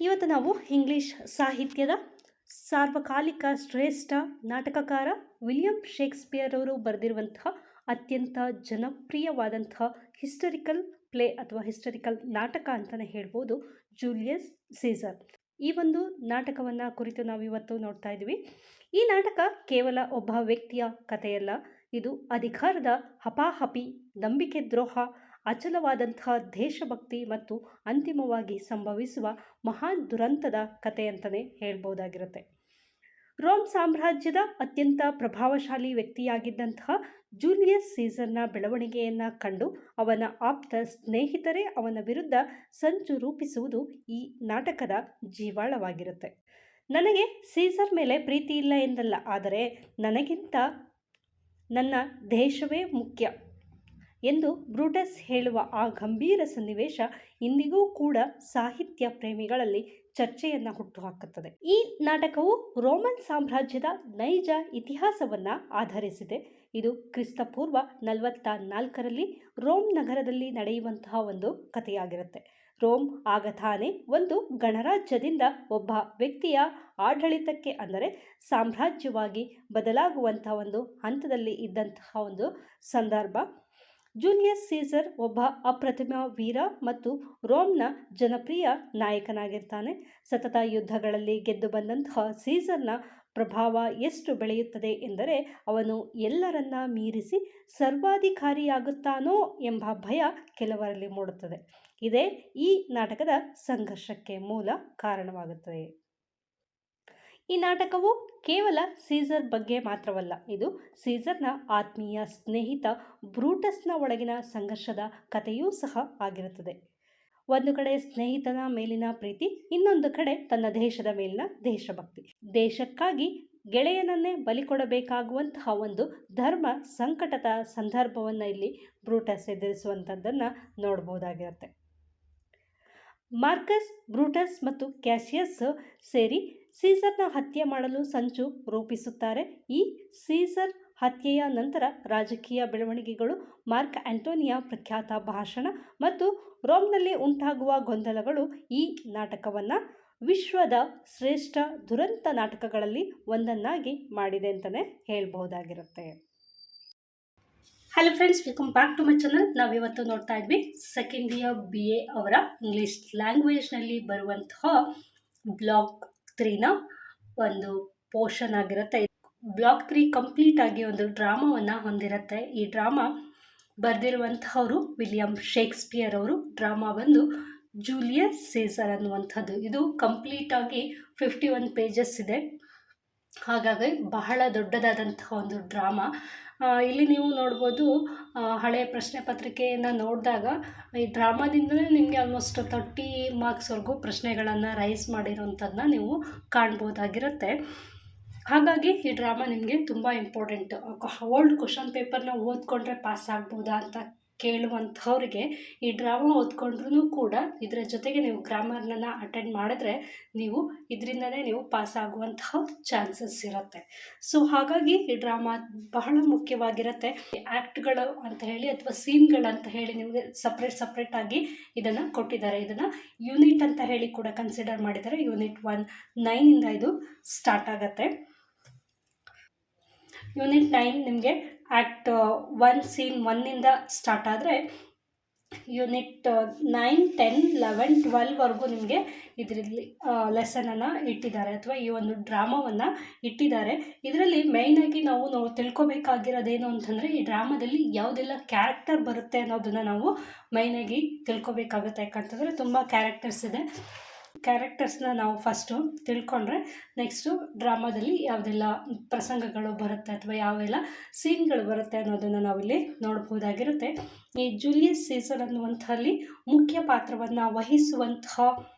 ಇವತ್ತು ನಾವು ಇಂಗ್ಲಿಷ್ ಸಾಹಿತ್ಯದ ಸಾರ್ವಕಾಲಿಕ ಶ್ರೇಷ್ಠ ನಾಟಕಕಾರ ವಿಲಿಯಂ ಶೇಕ್ಸ್ಪಿಯರ್ ಅವರು ಬರೆದಿರುವಂತಹ ಅತ್ಯಂತ ಜನಪ್ರಿಯವಾದಂತಹ ಹಿಸ್ಟರಿಕಲ್ ಪ್ಲೇ ಅಥವಾ ಹಿಸ್ಟರಿಕಲ್ ನಾಟಕ ಅಂತಲೇ ಹೇಳ್ಬೋದು, ಜೂಲಿಯಸ್ ಸೀಸರ್. ಈ ಒಂದು ನಾಟಕವನ್ನು ಕುರಿತು ನಾವು ಇವತ್ತು ನೋಡ್ತಾ ಇದ್ದೀವಿ. ಈ ನಾಟಕ ಕೇವಲ ಒಬ್ಬ ವ್ಯಕ್ತಿಯ ಕಥೆಯಲ್ಲ, ಇದು ಅಧಿಕಾರದ ಹಪಾಹಪಿ, ನಂಬಿಕೆ ದ್ರೋಹ, ಅಚಲವಾದಂತಹ ದೇಶಭಕ್ತಿ ಮತ್ತು ಅಂತಿಮವಾಗಿ ಸಂಭವಿಸುವ ಮಹಾನ್ ದುರಂತದ ಕಥೆ ಅಂತಲೇ ಹೇಳ್ಬೋದಾಗಿರುತ್ತೆ. ರೋಮ್ ಸಾಮ್ರಾಜ್ಯದ ಅತ್ಯಂತ ಪ್ರಭಾವಶಾಲಿ ವ್ಯಕ್ತಿಯಾಗಿದ್ದಂತಹ ಜೂಲಿಯಸ್ ಸೀಸರ್ನ ಬೆಳವಣಿಗೆಯನ್ನು ಕಂಡು ಅವನ ಆಪ್ತ ಸ್ನೇಹಿತರೇ ಅವನ ವಿರುದ್ಧ ಸಂಚು ರೂಪಿಸುವುದು ಈ ನಾಟಕದ ಜೀವಾಳವಾಗಿರುತ್ತೆ. ನನಗೆ ಸೀಸರ್ ಮೇಲೆ ಪ್ರೀತಿ ಇಲ್ಲ ಎಂದಲ್ಲ, ಆದರೆ ನನಗಿಂತ ನನ್ನ ದೇಶವೇ ಮುಖ್ಯ ಎಂದು ಬ್ರೂಟಸ್ ಹೇಳುವ ಆ ಗಂಭೀರ ಸನ್ನಿವೇಶ ಇಂದಿಗೂ ಕೂಡ ಸಾಹಿತ್ಯ ಪ್ರೇಮಿಗಳಲ್ಲಿ ಚರ್ಚೆಯನ್ನು ಹುಟ್ಟುಹಾಕುತ್ತದೆ. ಈ ನಾಟಕವು ರೋಮನ್ ಸಾಮ್ರಾಜ್ಯದ ನೈಜ ಇತಿಹಾಸವನ್ನು ಆಧರಿಸಿದೆ. ಇದು ಕ್ರಿಸ್ತಪೂರ್ವ 44ರಲ್ಲಿ ರೋಮ್ ನಗರದಲ್ಲಿ ನಡೆಯುವಂತಹ ಒಂದು ಕಥೆಯಾಗಿರುತ್ತೆ. ರೋಮ್ ಆಗ ತಾನೇ ಒಂದು ಗಣರಾಜ್ಯದಿಂದ ಒಬ್ಬ ವ್ಯಕ್ತಿಯ ಆಡಳಿತಕ್ಕೆ, ಅಂದರೆ ಸಾಮ್ರಾಜ್ಯವಾಗಿ ಬದಲಾಗುವಂತಹ ಒಂದು ಹಂತದಲ್ಲಿ ಇದ್ದಂತಹ ಒಂದು ಸಂದರ್ಭ. ಜೂಲಿಯಸ್ ಸೀಸರ್ ಒಬ್ಬ ಅಪ್ರತಿಮ ವೀರ ಮತ್ತು ರೋಮ್ನ ಜನಪ್ರಿಯ ನಾಯಕನಾಗಿರ್ತಾನೆ. ಸತತ ಯುದ್ಧಗಳಲ್ಲಿ ಗೆದ್ದು ಬಂದಂತಹ ಸೀಸರ್ನ ಪ್ರಭಾವ ಎಷ್ಟು ಬೆಳೆಯುತ್ತದೆ ಎಂದರೆ ಅವನು ಎಲ್ಲರನ್ನ ಮೀರಿಸಿ ಸರ್ವಾಧಿಕಾರಿಯಾಗುತ್ತಾನೋ ಎಂಬ ಭಯ ಕೆಲವರಲ್ಲಿ ಮೂಡುತ್ತದೆ. ಇದೇ ಈ ನಾಟಕದ ಸಂಘರ್ಷಕ್ಕೆ ಮೂಲ ಕಾರಣವಾಗುತ್ತದೆ. ಈ ನಾಟಕವು ಕೇವಲ ಸೀಸರ್ ಬಗ್ಗೆ ಮಾತ್ರವಲ್ಲ, ಇದು ಸೀಸರ್ನ ಆತ್ಮೀಯ ಸ್ನೇಹಿತ ಬ್ರೂಟಸ್ನ ಒಳಗಿನ ಸಂಘರ್ಷದ ಕಥೆಯೂ ಸಹ ಆಗಿರುತ್ತದೆ. ಒಂದು ಕಡೆ ಸ್ನೇಹಿತನ ಮೇಲಿನ ಪ್ರೀತಿ, ಇನ್ನೊಂದು ಕಡೆ ತನ್ನ ದೇಶದ ಮೇಲಿನ ದೇಶಭಕ್ತಿ. ದೇಶಕ್ಕಾಗಿ ಗೆಳೆಯನನ್ನೇ ಬಲಿ ಕೊಡಬೇಕಾಗುವಂತಹ ಒಂದು ಧರ್ಮ ಸಂಕಟದ ಸಂದರ್ಭವನ್ನು ಇಲ್ಲಿ ಬ್ರೂಟಸ್ ಎದುರಿಸುವಂಥದ್ದನ್ನು ನೋಡ್ಬೋದಾಗಿರುತ್ತೆ. ಮಾರ್ಕಸ್, ಬ್ರೂಟಸ್ ಮತ್ತು ಕ್ಯಾಸಿಯಸ್ ಸೇರಿ ಸೀಸರ್ನ ಹತ್ಯೆ ಮಾಡಲು ಸಂಚು ರೂಪಿಸುತ್ತಾರೆ. ಈ ಸೀಸರ್ ಹತ್ಯೆಯ ನಂತರ ರಾಜಕೀಯ ಬೆಳವಣಿಗೆಗಳು, ಮಾರ್ಕ್ ಆಂಟೋನಿಯ ಪ್ರಖ್ಯಾತ ಭಾಷಣ ಮತ್ತು ರೋಮ್ನಲ್ಲಿ ಉಂಟಾಗುವ ಗೊಂದಲಗಳು ಈ ನಾಟಕವನ್ನು ವಿಶ್ವದ ಶ್ರೇಷ್ಠ ದುರಂತ ನಾಟಕಗಳಲ್ಲಿ ಒಂದನ್ನಾಗಿ ಮಾಡಿದೆ ಅಂತಲೇ ಹೇಳ್ಬಹುದಾಗಿರುತ್ತೆ. Hello friends, welcome back to my channel. ನಾವಿವತ್ತು ನೋಡ್ತಾ ಇದ್ವಿ ಸೆಕೆಂಡ್ ಇಯರ್ BA ಅವರ ಇಂಗ್ಲಿಷ್ ಲ್ಯಾಂಗ್ವೇಜ್ನಲ್ಲಿ ಬರುವಂತಹ ಬ್ಲಾಕ್ 3ನ ಒಂದು ಪೋರ್ಷನ್ ಆಗಿರುತ್ತೆ. ಬ್ಲಾಕ್ 3 ಕಂಪ್ಲೀಟ್ ಆಗಿ ಒಂದು ಡ್ರಾಮಾವನ್ನು ಹೊಂದಿರುತ್ತೆ. ಈ ಡ್ರಾಮಾ ಬರೆದಿರುವಂತಹವರು ವಿಲಿಯಂ ಶೇಕ್ಸ್ಪಿಯರ್ ಅವರು. ಡ್ರಾಮಾ ಬಂದು ಜೂಲಿಯಸ್ ಸೀಸರ್ ಅನ್ನುವಂಥದ್ದು. ಇದು ಕಂಪ್ಲೀಟ್ ಆಗಿ 51 ಪೇಜಸ್ ಇದೆ. ಹಾಗಾಗಿ ಬಹಳ ದೊಡ್ಡದಾದಂತಹ ಒಂದು ಡ್ರಾಮಾ. ಇಲ್ಲಿ ನೀವು ನೋಡ್ಬೋದು, ಹಳೆಯ ಪ್ರಶ್ನೆ ಪತ್ರಿಕೆಯನ್ನು ನೋಡಿದಾಗ ಈ ಡ್ರಾಮಾದಿಂದಲೇ ನಿಮಗೆ ಆಲ್ಮೋಸ್ಟ್ 30 ಮಾರ್ಕ್ಸ್ವರೆಗೂ ಪ್ರಶ್ನೆಗಳನ್ನು ರೈಸ್ ಮಾಡಿರೋಂಥದ್ದನ್ನ ನೀವು ಕಾಣ್ಬೋದಾಗಿರುತ್ತೆ. ಹಾಗಾಗಿ ಈ ಡ್ರಾಮಾ ನಿಮಗೆ ತುಂಬ ಇಂಪಾರ್ಟೆಂಟ್. ಓಲ್ಡ್ ಕ್ವಶನ್ ಪೇಪರ್ನ ಓದ್ಕೊಂಡ್ರೆ ಪಾಸ್ ಆಗ್ಬೋದಾ ಅಂತ ಕೇಳುವಂಥವ್ರಿಗೆ ಈ ಡ್ರಾಮಾ ಓದ್ಕೊಂಡ್ರೂ ಕೂಡ ಇದರ ಜೊತೆಗೆ ನೀವು ಗ್ರಾಮರ್ನ ಅಟೆಂಡ್ ಮಾಡಿದ್ರೆ ನೀವು ಇದರಿಂದನೇ ನೀವು ಪಾಸ್ ಆಗುವಂತಹ ಚಾನ್ಸಸ್ ಇರುತ್ತೆ. ಸೊ ಹಾಗಾಗಿ ಈ ಡ್ರಾಮಾ ಬಹಳ ಮುಖ್ಯವಾಗಿರುತ್ತೆ. ಆ್ಯಕ್ಟ್ಗಳು ಅಂತ ಹೇಳಿ ಅಥವಾ ಸೀನ್ಗಳಂತ ಹೇಳಿ ನಿಮಗೆ ಸಪ್ರೇಟಾಗಿ ಇದನ್ನು ಕೊಟ್ಟಿದ್ದಾರೆ. ಇದನ್ನು ಯೂನಿಟ್ ಅಂತ ಹೇಳಿ ಕೂಡ ಕನ್ಸಿಡರ್ ಮಾಡಿದ್ದಾರೆ. ಯೂನಿಟ್ 1 9ಇಂದ ಇದು ಸ್ಟಾರ್ಟ್ ಆಗುತ್ತೆ. ಯೂನಿಟ್ 9 ನಿಮಗೆ ಆ್ಯಕ್ಟ್ 1 ಸೀನ್ 1ಇಂದ ಸ್ಟಾರ್ಟ್ ಆದರೆ ಯೂನಿಟ್ 9, 10, 11, 12ವರೆಗೂ ನಿಮಗೆ ಇದರಲ್ಲಿ ಲೆಸನನ್ನು ಇಟ್ಟಿದ್ದಾರೆ ಅಥವಾ ಈ ಒಂದು ಡ್ರಾಮಾವನ್ನು ಇಟ್ಟಿದ್ದಾರೆ. ಇದರಲ್ಲಿ ಮೇಯ್ನಾಗಿ ನಾವು ತಿಳ್ಕೊಬೇಕಾಗಿರೋದೇನು ಅಂತಂದರೆ ಈ ಡ್ರಾಮಾದಲ್ಲಿ ಯಾವುದೆಲ್ಲ ಕ್ಯಾರೆಕ್ಟರ್ ಬರುತ್ತೆ ಅನ್ನೋದನ್ನು ನಾವು ಮೇಯ್ನಾಗಿ ತಿಳ್ಕೊಬೇಕಾಗುತ್ತೆ. ಯಾಕಂತಂದರೆ ತುಂಬ ಕ್ಯಾರೆಕ್ಟರ್ಸ್ ಇದೆ. ಕ್ಯಾರೆಕ್ಟರ್ಸ್ನ ನಾವು ಫಸ್ಟು ತಿಳ್ಕೊಂಡ್ರೆ ನೆಕ್ಸ್ಟು ಡ್ರಾಮಾದಲ್ಲಿ ಯಾವುದೆಲ್ಲ ಪ್ರಸಂಗಗಳು ಬರುತ್ತೆ ಅಥವಾ ಯಾವೆಲ್ಲ ಸೀನ್ಗಳು ಬರುತ್ತೆ ಅನ್ನೋದನ್ನು ನಾವಿಲ್ಲಿ ನೋಡ್ಬೋದಾಗಿರುತ್ತೆ. ಈ ಜೂಲಿಯಸ್ ಸೀಸರ್ ಅನ್ನುವಂಥಲ್ಲಿ ಮುಖ್ಯ ಪಾತ್ರವನ್ನು ವಹಿಸುವಂತಹ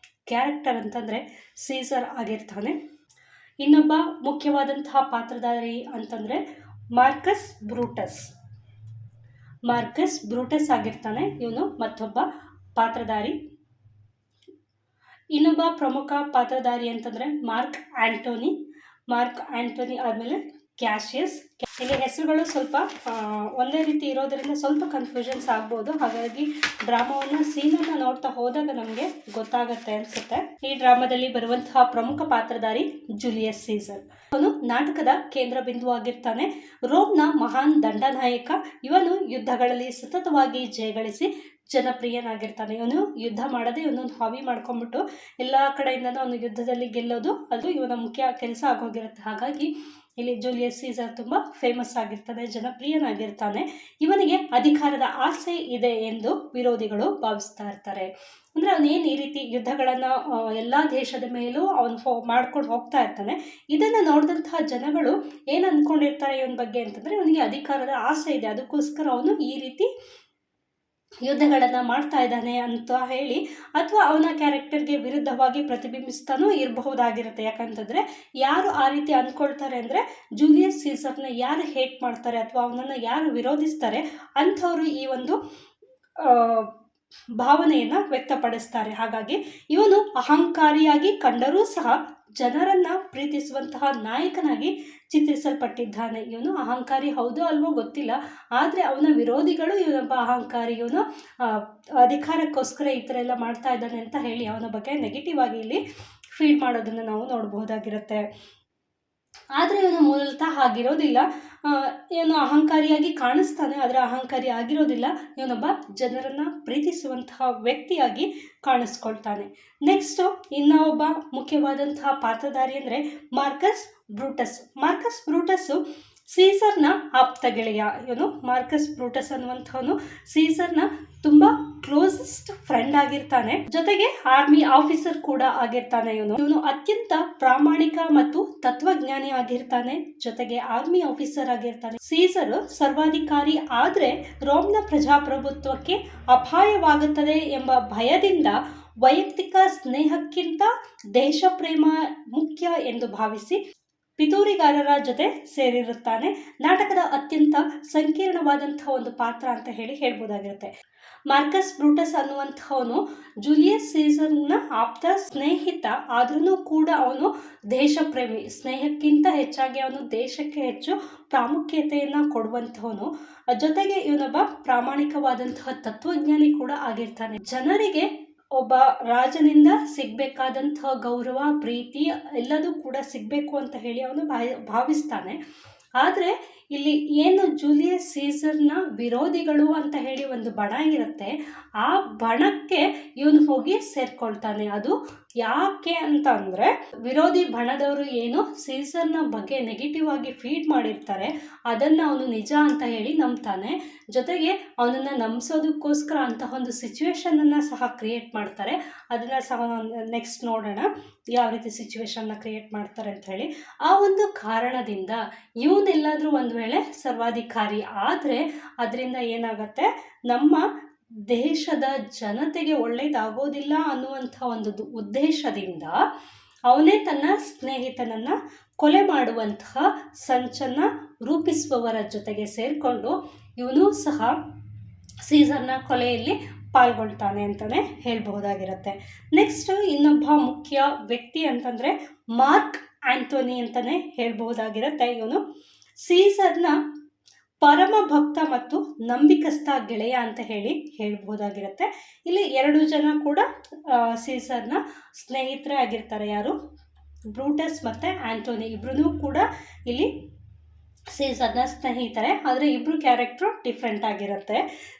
ಕ್ಯಾರೆಕ್ಟರ್ ಅಂತಂದರೆ ಸೀಸರ್ ಆಗಿರ್ತಾನೆ. ಇನ್ನೊಬ್ಬ ಮುಖ್ಯವಾದಂತಹ ಪಾತ್ರಧಾರಿ ಅಂತಂದರೆ ಮಾರ್ಕಸ್ ಬ್ರೂಟಸ್ ಆಗಿರ್ತಾನೆ. ಇವನು ಮತ್ತೊಬ್ಬ ಪಾತ್ರಧಾರಿ. ಇನ್ನೊಬ್ಬ ಪ್ರಮುಖ ಪಾತ್ರಧಾರಿ ಅಂತಂದರೆ ಮಾರ್ಕ್ ಆಂಟೋನಿ ಆದಮೇಲೆ ಕ್ಯಾಶಿಯಸ್. ಇಲ್ಲಿ ಹೆಸರುಗಳು ಸ್ವಲ್ಪ ಒಂದೇ ರೀತಿ ಇರೋದರಿಂದ ಸ್ವಲ್ಪ ಕನ್ಫ್ಯೂಷನ್ಸ್ ಆಗ್ಬೋದು. ಹಾಗಾಗಿ ಡ್ರಾಮಾವನ್ನು ಸೀನನ್ನು ನೋಡ್ತಾ ಹೋದಾಗ ನಮಗೆ ಗೊತ್ತಾಗತ್ತೆ ಅನ್ಸುತ್ತೆ. ಈ ಡ್ರಾಮಾದಲ್ಲಿ ಬರುವಂತಹ ಪ್ರಮುಖ ಪಾತ್ರಧಾರಿ ಜೂಲಿಯಸ್ ಸೀಸರ್. ಅವನು ನಾಟಕದ ಕೇಂದ್ರ ಬಿಂದು ಆಗಿರ್ತಾನೆ. ರೋಮ್ನ ಮಹಾನ್ ದಂಡನಾಯಕ. ಇವನು ಯುದ್ಧಗಳಲ್ಲಿ ಸತತವಾಗಿ ಜಯಗಳಿಸಿ ಜನಪ್ರಿಯನಾಗಿರ್ತಾನೆ. ಇವನು ಯುದ್ಧ ಮಾಡದೆ ಇವನೊಂದು ಹಾಬಿ ಮಾಡ್ಕೊಂಡ್ಬಿಟ್ಟು ಎಲ್ಲ ಕಡೆಯಿಂದನೂ ಅವನು ಯುದ್ಧದಲ್ಲಿ ಗೆಲ್ಲೋದು ಅದು ಇವನ ಮುಖ್ಯ ಕೆಲಸ ಆಗೋಗಿರುತ್ತೆ. ಹಾಗಾಗಿ ಇಲ್ಲಿ ಜೂಲಿಯಸ್ ಸೀಸರ್ ತುಂಬ ಫೇಮಸ್ ಆಗಿರ್ತಾನೆ, ಜನಪ್ರಿಯನಾಗಿರ್ತಾನೆ. ಇವನಿಗೆ ಅಧಿಕಾರದ ಆಸೆ ಇದೆ ಎಂದು ವಿರೋಧಿಗಳು ಭಾವಿಸ್ತಾ ಇರ್ತಾರೆ. ಅಂದರೆ ಅವನೇನು ಈ ರೀತಿ ಯುದ್ಧಗಳನ್ನು ಎಲ್ಲ ದೇಶದ ಮೇಲೂ ಅವನು ಮಾಡ್ಕೊಂಡು ಹೋಗ್ತಾ ಇರ್ತಾನೆ. ಇದನ್ನು ನೋಡಿದಂತಹ ಜನಗಳು ಏನು ಅಂದ್ಕೊಂಡಿರ್ತಾರೆ ಇವನ ಬಗ್ಗೆ ಅಂತಂದರೆ ಇವನಿಗೆ ಅಧಿಕಾರದ ಆಸೆ ಇದೆ, ಅದಕ್ಕೋಸ್ಕರ ಅವನು ಈ ರೀತಿ ಯುದ್ಧಗಳನ್ನು ಮಾಡ್ತಾ ಇದ್ದಾನೆ ಅಂತ ಹೇಳಿ ಅಥವಾ ಅವನ ಕ್ಯಾರೆಕ್ಟರ್ಗೆ ವಿರುದ್ಧವಾಗಿ ಪ್ರತಿಬಿಂಬಿಸ್ತಾನೂ ಇರಬಹುದಾಗಿರುತ್ತೆ. ಯಾಕಂತಂದರೆ ಯಾರು ಆ ರೀತಿ ಅಂದ್ಕೊಳ್ತಾರೆ ಅಂದರೆ ಜೂಲಿಯಸ್ ಸೀಸರ್ನ ಯಾರು ಹೇಟ್ ಮಾಡ್ತಾರೆ ಅಥವಾ ಅವನನ್ನು ಯಾರು ವಿರೋಧಿಸ್ತಾರೆ ಅಂಥವರು ಈ ಒಂದು ಭಾವನೆಯನ್ನು ವ್ಯಕ್ತಪಡಿಸ್ತಾರೆ. ಹಾಗಾಗಿ ಇವನು ಅಹಂಕಾರಿಯಾಗಿ ಕಂಡರೂ ಸಹ ಜನರನ್ನ ಪ್ರೀತಿಸುವಂತಹ ನಾಯಕನಾಗಿ ಚಿತ್ರಿಸಲ್ಪಟ್ಟಿದ್ದಾನೆ. ಇವನು ಅಹಂಕಾರಿ ಹೌದೋ ಅಲ್ವೋ ಗೊತ್ತಿಲ್ಲ, ಆದರೆ ಅವನ ವಿರೋಧಿಗಳು ಇವನೊಬ್ಬ ಅಹಂಕಾರಿ, ಇವನು ಅಧಿಕಾರಕ್ಕೋಸ್ಕರ ಈ ಥರ ಎಲ್ಲ ಮಾಡ್ತಾ ಇದ್ದಾನೆ ಅಂತ ಹೇಳಿ ಅವನ ಬಗ್ಗೆ ನೆಗೆಟಿವ್ ಆಗಿ ಇಲ್ಲಿ ಫೀಡ್ ಮಾಡೋದನ್ನು ನಾವು ನೋಡಬಹುದಾಗಿರುತ್ತೆ. ಆದರೆ ಇವನು ಮೂಲತಃ ಆಗಿರೋದಿಲ್ಲ. ಇವನು ಅಹಂಕಾರಿಯಾಗಿ ಕಾಣಿಸ್ತಾನೆ, ಆದರೆ ಅಹಂಕಾರಿ ಆಗಿರೋದಿಲ್ಲ. ಇವನೊಬ್ಬ ಜನರನ್ನು ಪ್ರೀತಿಸುವಂತಹ ವ್ಯಕ್ತಿಯಾಗಿ ಕಾಣಿಸ್ಕೊಳ್ತಾನೆ. ನೆಕ್ಸ್ಟು ಇನ್ನೊಬ್ಬ ಮುಖ್ಯವಾದಂತಹ ಪಾತ್ರಧಾರಿ ಅಂದರೆ ಮಾರ್ಕಸ್ ಬ್ರೂಟಸ್. ಮಾರ್ಕಸ್ ಬ್ರೂಟಸ್ಸು ಸೀಸರ್ನ ಆಪ್ತ ಗೆಳೆಯ. ಇವನು ಮಾರ್ಕಸ್ ಬ್ರೂಟಸ್ ಅನ್ನುವಂಥವನು ಸೀಸರ್ನ ತುಂಬ ಕ್ಲೋಸೆಸ್ಟ್ ಫ್ರೆಂಡ್ ಆಗಿರ್ತಾನೆ, ಜೊತೆಗೆ ಆರ್ಮಿ ಆಫೀಸರ್ ಕೂಡ ಆಗಿರ್ತಾನೆ. ಇವನು ಅತ್ಯಂತ ಪ್ರಾಮಾಣಿಕ ಮತ್ತು ತತ್ವಜ್ಞಾನಿ ಆಗಿರ್ತಾನೆ, ಜೊತೆಗೆ ಆರ್ಮಿ ಆಫೀಸರ್ ಆಗಿರ್ತಾನೆ. ಸೀಸರ್ ಸರ್ವಾಧಿಕಾರಿ ಆದರೆ ರೋಮ್ನ ಪ್ರಜಾಪ್ರಭುತ್ವಕ್ಕೆ ಅಪಾಯವಾಗುತ್ತದೆ ಎಂಬ ಭಯದಿಂದ ವೈಯಕ್ತಿಕ ಸ್ನೇಹಕ್ಕಿಂತ ದೇಶ ಪ್ರೇಮ ಮುಖ್ಯ ಎಂದು ಭಾವಿಸಿ ಪಿತೂರಿಗಾರರ ಜೊತೆ ಸೇರಿರುತ್ತಾನೆ. ನಾಟಕದ ಅತ್ಯಂತ ಸಂಕೀರ್ಣವಾದಂತಹ ಒಂದು ಪಾತ್ರ ಅಂತ ಹೇಳ್ಬೋದಾಗಿರುತ್ತೆ. ಮಾರ್ಕಸ್ ಬ್ರೂಟಸ್ ಅನ್ನುವಂಥವನು ಜೂಲಿಯಸ್ ಸೀಸರ್ನ ಆಪ್ತ ಸ್ನೇಹಿತ, ಆದ್ರೂ ಕೂಡ ಅವನು ದೇಶಪ್ರೇಮಿ. ಸ್ನೇಹಕ್ಕಿಂತ ಹೆಚ್ಚಾಗಿ ಅವನು ದೇಶಕ್ಕೆ ಹೆಚ್ಚು ಪ್ರಾಮುಖ್ಯತೆಯನ್ನು ಕೊಡುವಂಥವನು. ಜೊತೆಗೆ ಇವನೊಬ್ಬ ಪ್ರಾಮಾಣಿಕವಾದಂತಹ ತತ್ವಜ್ಞಾನಿ ಕೂಡ ಆಗಿರ್ತಾನೆ. ಜನರಿಗೆ ಒಬ್ಬ ರಾಜನಿಂದ ಸಿಗಬೇಕಾದಂತಹ ಗೌರವ, ಪ್ರೀತಿ ಎಲ್ಲದೂ ಕೂಡ ಸಿಗಬೇಕು ಅಂತ ಹೇಳಿ ಅವನು ಭಾವಿಸ್ತಾನೆ. ಆದರೆ ಇಲ್ಲಿ ಏನು ಜೂಲಿಯಸ್ ಸೀಸರ್ನ ವಿರೋಧಿಗಳು ಅಂತ ಹೇಳಿ ಒಂದು ಬಣ ಇರುತ್ತೆ, ಆ ಬಣಕ್ಕೆ ಇವನು ಹೋಗಿ ಸೇರ್ಕೊಳ್ತಾನೆ. ಅದು ಯಾಕೆ ಅಂತ ಅಂದರೆ ವಿರೋಧಿ ಬಣದವರು ಏನು ಸೀಸರ್ನ ಬಗ್ಗೆ ನೆಗೆಟಿವ್ ಆಗಿ ಫೀಡ್ ಮಾಡಿರ್ತಾರೆ ಅದನ್ನು ಅವನು ನಿಜ ಅಂತ ಹೇಳಿ ನಂಬ್ತಾನೆ. ಜೊತೆಗೆ ಅವನನ್ನು ನಂಬಿಸೋದಕ್ಕೋಸ್ಕರ ಅಂತಹ ಒಂದು ಸಿಚುವೇಶನನ್ನು ಸಹ ಕ್ರಿಯೇಟ್ ಮಾಡ್ತಾರೆ. ಅದನ್ನು ಸಹ ನೆಕ್ಸ್ಟ್ ನೋಡೋಣ ಯಾವ ರೀತಿ ಸಿಚುವೇಶನ್ನ ಕ್ರಿಯೇಟ್ ಮಾಡ್ತಾರೆ ಅಂತ ಹೇಳಿ. ಆ ಒಂದು ಕಾರಣದಿಂದ ಇವನ್ನೆಲ್ಲಾದರೂ ಒಂದು ವೇಳೆ ಸರ್ವಾಧಿಕಾರಿ ಆದರೆ ಅದರಿಂದ ಏನಾಗುತ್ತೆ, ನಮ್ಮ ದೇಶದ ಜನತೆಗೆ ಒಳ್ಳೆಯದಾಗೋದಿಲ್ಲ ಅನ್ನುವಂಥ ಒಂದು ಉದ್ದೇಶದಿಂದ ಅವನೇ ತನ್ನ ಸ್ನೇಹಿತನನ್ನು ಕೊಲೆ ಮಾಡುವಂತಹ ಸಂಚನ್ನು ರೂಪಿಸುವವರ ಜೊತೆಗೆ ಸೇರಿಕೊಂಡು ಇವನು ಸಹ ಸೀಸರ್ನ ಕೊಲೆಯಲ್ಲಿ ಪಾಲ್ಗೊಳ್ತಾನೆ ಅಂತಲೇ ಹೇಳ್ಬಹುದಾಗಿರುತ್ತೆ. ನೆಕ್ಸ್ಟ್ ಇನ್ನೊಬ್ಬ ಮುಖ್ಯ ವ್ಯಕ್ತಿ ಅಂತಂದರೆ ಮಾರ್ಕ್ ಆಂಟೋನಿ ಅಂತಲೇ ಹೇಳ್ಬಹುದಾಗಿರುತ್ತೆ. ಇವನು ಸೀಸರ್ನ ಪರಮ ಭಕ್ತ ಮತ್ತು ನಂಬಿಕಸ್ಥ ಗೆಳೆಯ ಅಂತ ಹೇಳ್ಬಹುದಾಗಿರುತ್ತೆ. ಇಲ್ಲಿ 2 ಜನ ಕೂಡ ಸೀಸರ್ನ ಸ್ನೇಹಿತರೇ ಆಗಿರ್ತಾರೆ. ಯಾರು? ಬ್ರೂಟಸ್ ಮತ್ತು ಆಂಟೋನಿ ಇಬ್ಬರೂ ಕೂಡ ಇಲ್ಲಿ ಸೀಸರ್ನ ಸ್ನೇಹಿತರೆ. ಆದರೆ ಇಬ್ಬರು ಕ್ಯಾರೆಕ್ಟ್ರು ಡಿಫ್ರೆಂಟ್ ಆಗಿರುತ್ತೆ.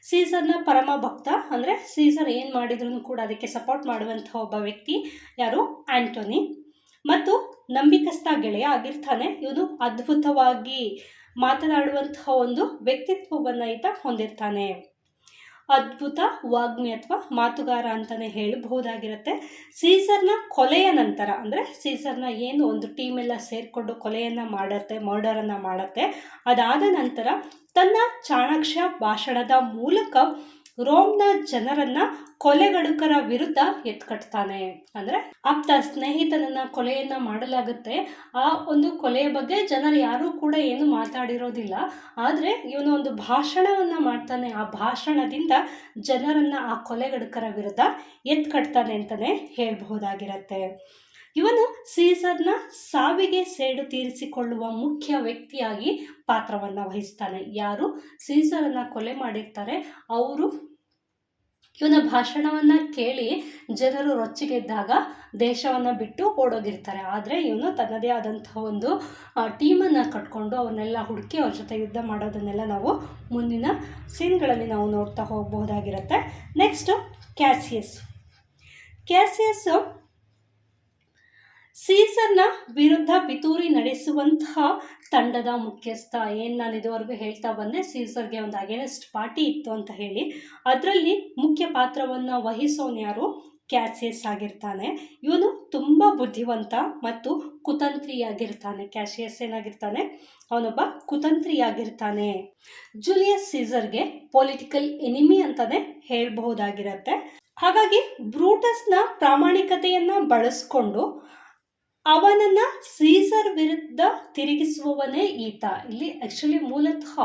ಸೀಸರ್ನ ಪರಮ ಭಕ್ತ ಅಂದರೆ ಸೀಸರ್ ಏನು ಮಾಡಿದ್ರೂ ಕೂಡ ಅದಕ್ಕೆ ಸಪೋರ್ಟ್ ಮಾಡುವಂಥ ಒಬ್ಬ ವ್ಯಕ್ತಿ ಯಾರು? ಆಂಟೋನಿ. ಮತ್ತು ನಂಬಿಕಸ್ಥ ಗೆಳೆಯ ಆಗಿರ್ತಾನೆ. ಇವನು ಅದ್ಭುತವಾಗಿ ಮಾತನಾಡುವಂತಹ ಒಂದು ವ್ಯಕ್ತಿತ್ವವನ್ನು ಈತ ಹೊಂದಿರ್ತಾನೆ. ಅದ್ಭುತ ವಾಗ್ಮಿ ಅಥವಾ ಮಾತುಗಾರ ಅಂತಲೇ ಹೇಳಬಹುದಾಗಿರುತ್ತೆ. ಸೀಸರ್ನ ಕೊಲೆಯ ನಂತರ ಅಂದರೆ ಸೀಸರ್ನ ಏನು ಒಂದು ಟೀಮೆಲ್ಲ ಸೇರಿಕೊಂಡು ಕೊಲೆಯನ್ನು ಮರ್ಡರನ್ನು ಮಾಡುತ್ತೆ, ಅದಾದ ನಂತರ ತನ್ನ ಚಾಣಾಕ್ಷ ಭಾಷಣದ ಮೂಲಕ ರೋಮ್ನ ಜನರನ್ನು ಕೊಲೆಗಡುಕರ ವಿರುದ್ಧ ಎತ್ಕಟ್ತಾನೆ. ಅಂದರೆ ಆಪ್ತ ಸ್ನೇಹಿತನನ್ನು ಕೊಲೆಯನ್ನು ಮಾಡಲಾಗುತ್ತೆ. ಆ ಒಂದು ಕೊಲೆಯ ಬಗ್ಗೆ ಜನರು ಯಾರೂ ಕೂಡ ಏನು ಮಾತಾಡಿರೋದಿಲ್ಲ. ಆದರೆ ಇವನು ಒಂದು ಭಾಷಣವನ್ನು ಮಾಡ್ತಾನೆ. ಆ ಭಾಷಣದಿಂದ ಜನರನ್ನು ಆ ಕೊಲೆಗಡುಕರ ವಿರುದ್ಧ ಎತ್ಕಟ್ತಾನೆ ಅಂತಲೇ ಹೇಳಬಹುದಾಗಿರುತ್ತೆ. ಇವನು ಸೀಸರ್ನ ಸಾವಿಗೆ ಸೇಡು ತೀರಿಸಿಕೊಳ್ಳುವ ಮುಖ್ಯ ವ್ಯಕ್ತಿಯಾಗಿ ಪಾತ್ರವನ್ನು ವಹಿಸ್ತಾನೆ. ಯಾರು ಸೀಸರನ್ನು ಕೊಲೆ ಮಾಡಿರ್ತಾರೆ ಅವರು ಇವನ ಭಾಷಣವನ್ನು ಕೇಳಿ ಜನರು ರೊಚ್ಚಿಗೆದ್ದಾಗ ದೇಶವನ್ನು ಬಿಟ್ಟು ಓಡೋಗಿರ್ತಾರೆ. ಆದರೆ ಇವನು ತನ್ನದೇ ಆದಂತಹ ಒಂದು ಟೀಮನ್ನು ಕಟ್ಕೊಂಡು ಅವನ್ನೆಲ್ಲ ಹುಡುಕಿ ಅವ್ರ ಜೊತೆ ಯುದ್ಧ ಮಾಡೋದನ್ನೆಲ್ಲ ನಾವು ಮುಂದಿನ ಸೀನ್ಗಳಲ್ಲಿ ನಾವು ನೋಡ್ತಾ ಹೋಗಬಹುದಾಗಿರುತ್ತೆ. ನೆಕ್ಸ್ಟು ಕ್ಯಾಸಿಯಸ್. ಸೀಸರ್ನ ವಿರುದ್ಧ ಪಿತೂರಿ ನಡೆಸುವಂತಹ ತಂಡದ ಮುಖ್ಯಸ್ಥ. ಏನು ನಾನು ಇದುವರೆಗೂ ಹೇಳ್ತಾ ಬಂದೆ, ಸೀಸರ್ಗೆ ಒಂದು ಅಗೇನೆಸ್ಟ್ ಪಾರ್ಟಿ ಇತ್ತು ಅಂತ ಹೇಳಿ. ಅದರಲ್ಲಿ ಮುಖ್ಯ ಪಾತ್ರವನ್ನು ವಹಿಸೋನು ಯಾರು? ಕ್ಯಾಸಿಯಸ್ ಆಗಿರ್ತಾನೆ. ಇವನು ತುಂಬ ಬುದ್ಧಿವಂತ ಮತ್ತು ಕುತಂತ್ರಿಯಾಗಿರ್ತಾನೆ. ಕ್ಯಾಸಿಯಸ್ ಏನಾಗಿರ್ತಾನೆ? ಅವನೊಬ್ಬ ಕುತಂತ್ರಿಯಾಗಿರ್ತಾನೆ. ಜೂಲಿಯಸ್ ಸೀಸರ್ಗೆ ಪೊಲಿಟಿಕಲ್ ಎನಿಮಿ ಅಂತಲೇ ಹೇಳಬಹುದಾಗಿರತ್ತೆ. ಹಾಗಾಗಿ ಬ್ರೂಟಸ್ನ ಪ್ರಾಮಾಣಿಕತೆಯನ್ನು ಬಳಸ್ಕೊಂಡು ಅವನನ್ನು ಸೀಸರ್ ವಿರುದ್ಧ ತಿರುಗಿಸುವವನೇ ಈತ. ಇಲ್ಲಿ ಆ್ಯಕ್ಚುಲಿ ಮೂಲತಃ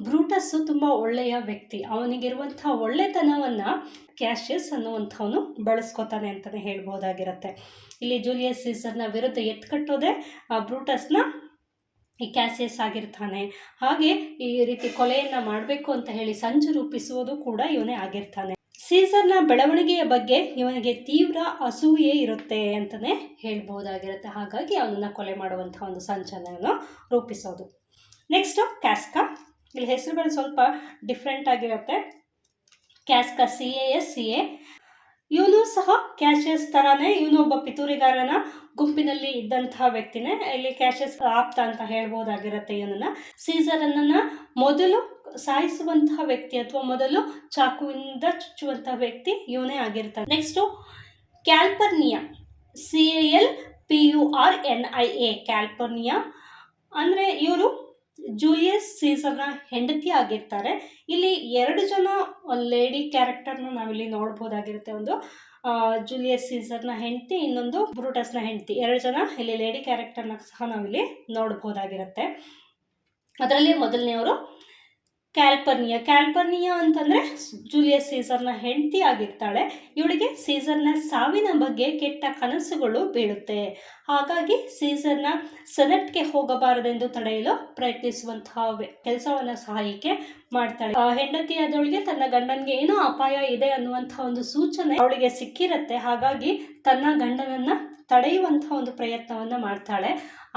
ಬ್ರೂಟಸ್ಸು ತುಂಬ ಒಳ್ಳೆಯ ವ್ಯಕ್ತಿ. ಅವನಿಗಿರುವಂಥ ಒಳ್ಳೆತನವನ್ನು ಕ್ಯಾಸಿಯಸ್ ಅನ್ನುವಂಥವನು ಬಳಸ್ಕೊತಾನೆ ಅಂತಲೇ ಹೇಳ್ಬೋದಾಗಿರುತ್ತೆ. ಇಲ್ಲಿ ಜೂಲಿಯಸ್ ಸೀಸರ್ನ ವಿರುದ್ಧ ಎತ್ಕಟ್ಟೋದೇ ಬ್ರೂಟಸ್ನ ಈ ಕ್ಯಾಸಿಯಸ್ ಆಗಿರ್ತಾನೆ. ಹಾಗೆ ಈ ರೀತಿ ಕೊಲೆಯನ್ನು ಮಾಡಬೇಕು ಅಂತ ಹೇಳಿ ಸಂಚು ರೂಪಿಸುವುದು ಕೂಡ ಇವನೇ ಆಗಿರ್ತಾನೆ. ಸೀಸರ್ನ ಬೆಳವಣಿಗೆಯ ಬಗ್ಗೆ ಇವನಿಗೆ ತೀವ್ರ ಅಸೂಯೆ ಇರುತ್ತೆ ಅಂತಲೇ ಹೇಳ್ಬೋದಾಗಿರುತ್ತೆ. ಹಾಗಾಗಿ ಅವನನ್ನು ಕೊಲೆ ಮಾಡುವಂಥ ಒಂದು ಸಂಚನ್ನು ರೂಪಿಸೋದು. ನೆಕ್ಸ್ಟು ಕ್ಯಾಸ್ಕಾ. ಇಲ್ಲಿ ಹೆಸರುಗಳು ಸ್ವಲ್ಪ ಡಿಫ್ರೆಂಟ್ ಆಗಿರುತ್ತೆ. ಕ್ಯಾಸ್ಕಾ CASCA. ಇವನು ಸಹ ಕ್ಯಾಸಿಯಸ್ ಥರನೇ ಇವನು ಒಬ್ಬ ಪಿತೂರಿಗಾರನ ಗುಂಪಿನಲ್ಲಿ ಇದ್ದಂತಹ ವ್ಯಕ್ತಿನೇ. ಇಲ್ಲಿ ಕ್ಯಾಸಿಯಸ್ ಆಪ್ತ ಅಂತ ಹೇಳ್ಬೋದಾಗಿರುತ್ತೆ. ಇವನನ್ನು ಸೀಸರನ್ನು ಮೊದಲು ಸಾಯಿಸುವಂತಹ ವ್ಯಕ್ತಿ ಅಥವಾ ಮೊದಲು ಚಾಕುವಿನಿಂದ ಚುಚ್ಚುವಂತಹ ವ್ಯಕ್ತಿ ಇವನೇ ಆಗಿರ್ತಾನೆ. ನೆಕ್ಸ್ಟು ಕ್ಯಾಲ್ಪರ್ನಿಯಾ. CALPURNIA. ಕ್ಯಾಲ್ಪರ್ನಿಯಾ ಅಂದರೆ ಇವರು ಜೂಲಿಯಸ್ ಸೀಸರ್ನ ಹೆಂಡತಿ ಆಗಿರ್ತಾರೆ. ಇಲ್ಲಿ 2 ಜನ ಲೇಡಿ ಕ್ಯಾರೆಕ್ಟರ್ನ ನಾವಿಲ್ಲಿ ನೋಡ್ಬೋದಾಗಿರುತ್ತೆ. ಒಂದು ಜೂಲಿಯಸ್ ಸೀಸರ್ನ ಹೆಂಡತಿ, ಇನ್ನೊಂದು ಬ್ರೂಟಸ್ನ ಹೆಂಡತಿ. 2 ಜನ ಇಲ್ಲಿ ಲೇಡಿ ಕ್ಯಾರೆಕ್ಟರ್ನ ಸಹ ನಾವಿಲ್ಲಿ ನೋಡ್ಬೋದಾಗಿರುತ್ತೆ. ಅದರಲ್ಲಿ ಮೊದಲನೆಯವರು ಕ್ಯಾಲ್ಪರ್ನಿಯಾ ಅಂತಂದರೆ ಜೂಲಿಯಸ್ ಸೀಸರ್ನ ಹೆಂಡತಿ ಆಗಿರ್ತಾಳೆ. ಇವಳಿಗೆ ಸೀಸರ್ನ ಸಾವಿನ ಬಗ್ಗೆ ಕೆಟ್ಟ ಕನಸುಗಳು ಬೀಳುತ್ತೆ. ಹಾಗಾಗಿ ಸೀಸರ್ನ ಸೆನೆಟ್ಗೆ ಹೋಗಬಾರದೆಂದು ತಡೆಯಲು ಪ್ರಯತ್ನಿಸುವಂತಹ ಕೆಲಸವನ್ನು ಸಹ ಈಕೆ ಮಾಡ್ತಾಳೆ. ಹೆಂಡತಿಯಾದವಳಿಗೆ ತನ್ನ ಗಂಡನಿಗೆ ಏನೋ ಅಪಾಯ ಇದೆ ಅನ್ನುವಂಥ ಒಂದು ಸೂಚನೆ ಅವಳಿಗೆ ಸಿಕ್ಕಿರುತ್ತೆ. ಹಾಗಾಗಿ ತನ್ನ ಗಂಡನನ್ನು ತಡೆಯುವಂಥ ಒಂದು ಪ್ರಯತ್ನವನ್ನು ಮಾಡ್ತಾಳೆ.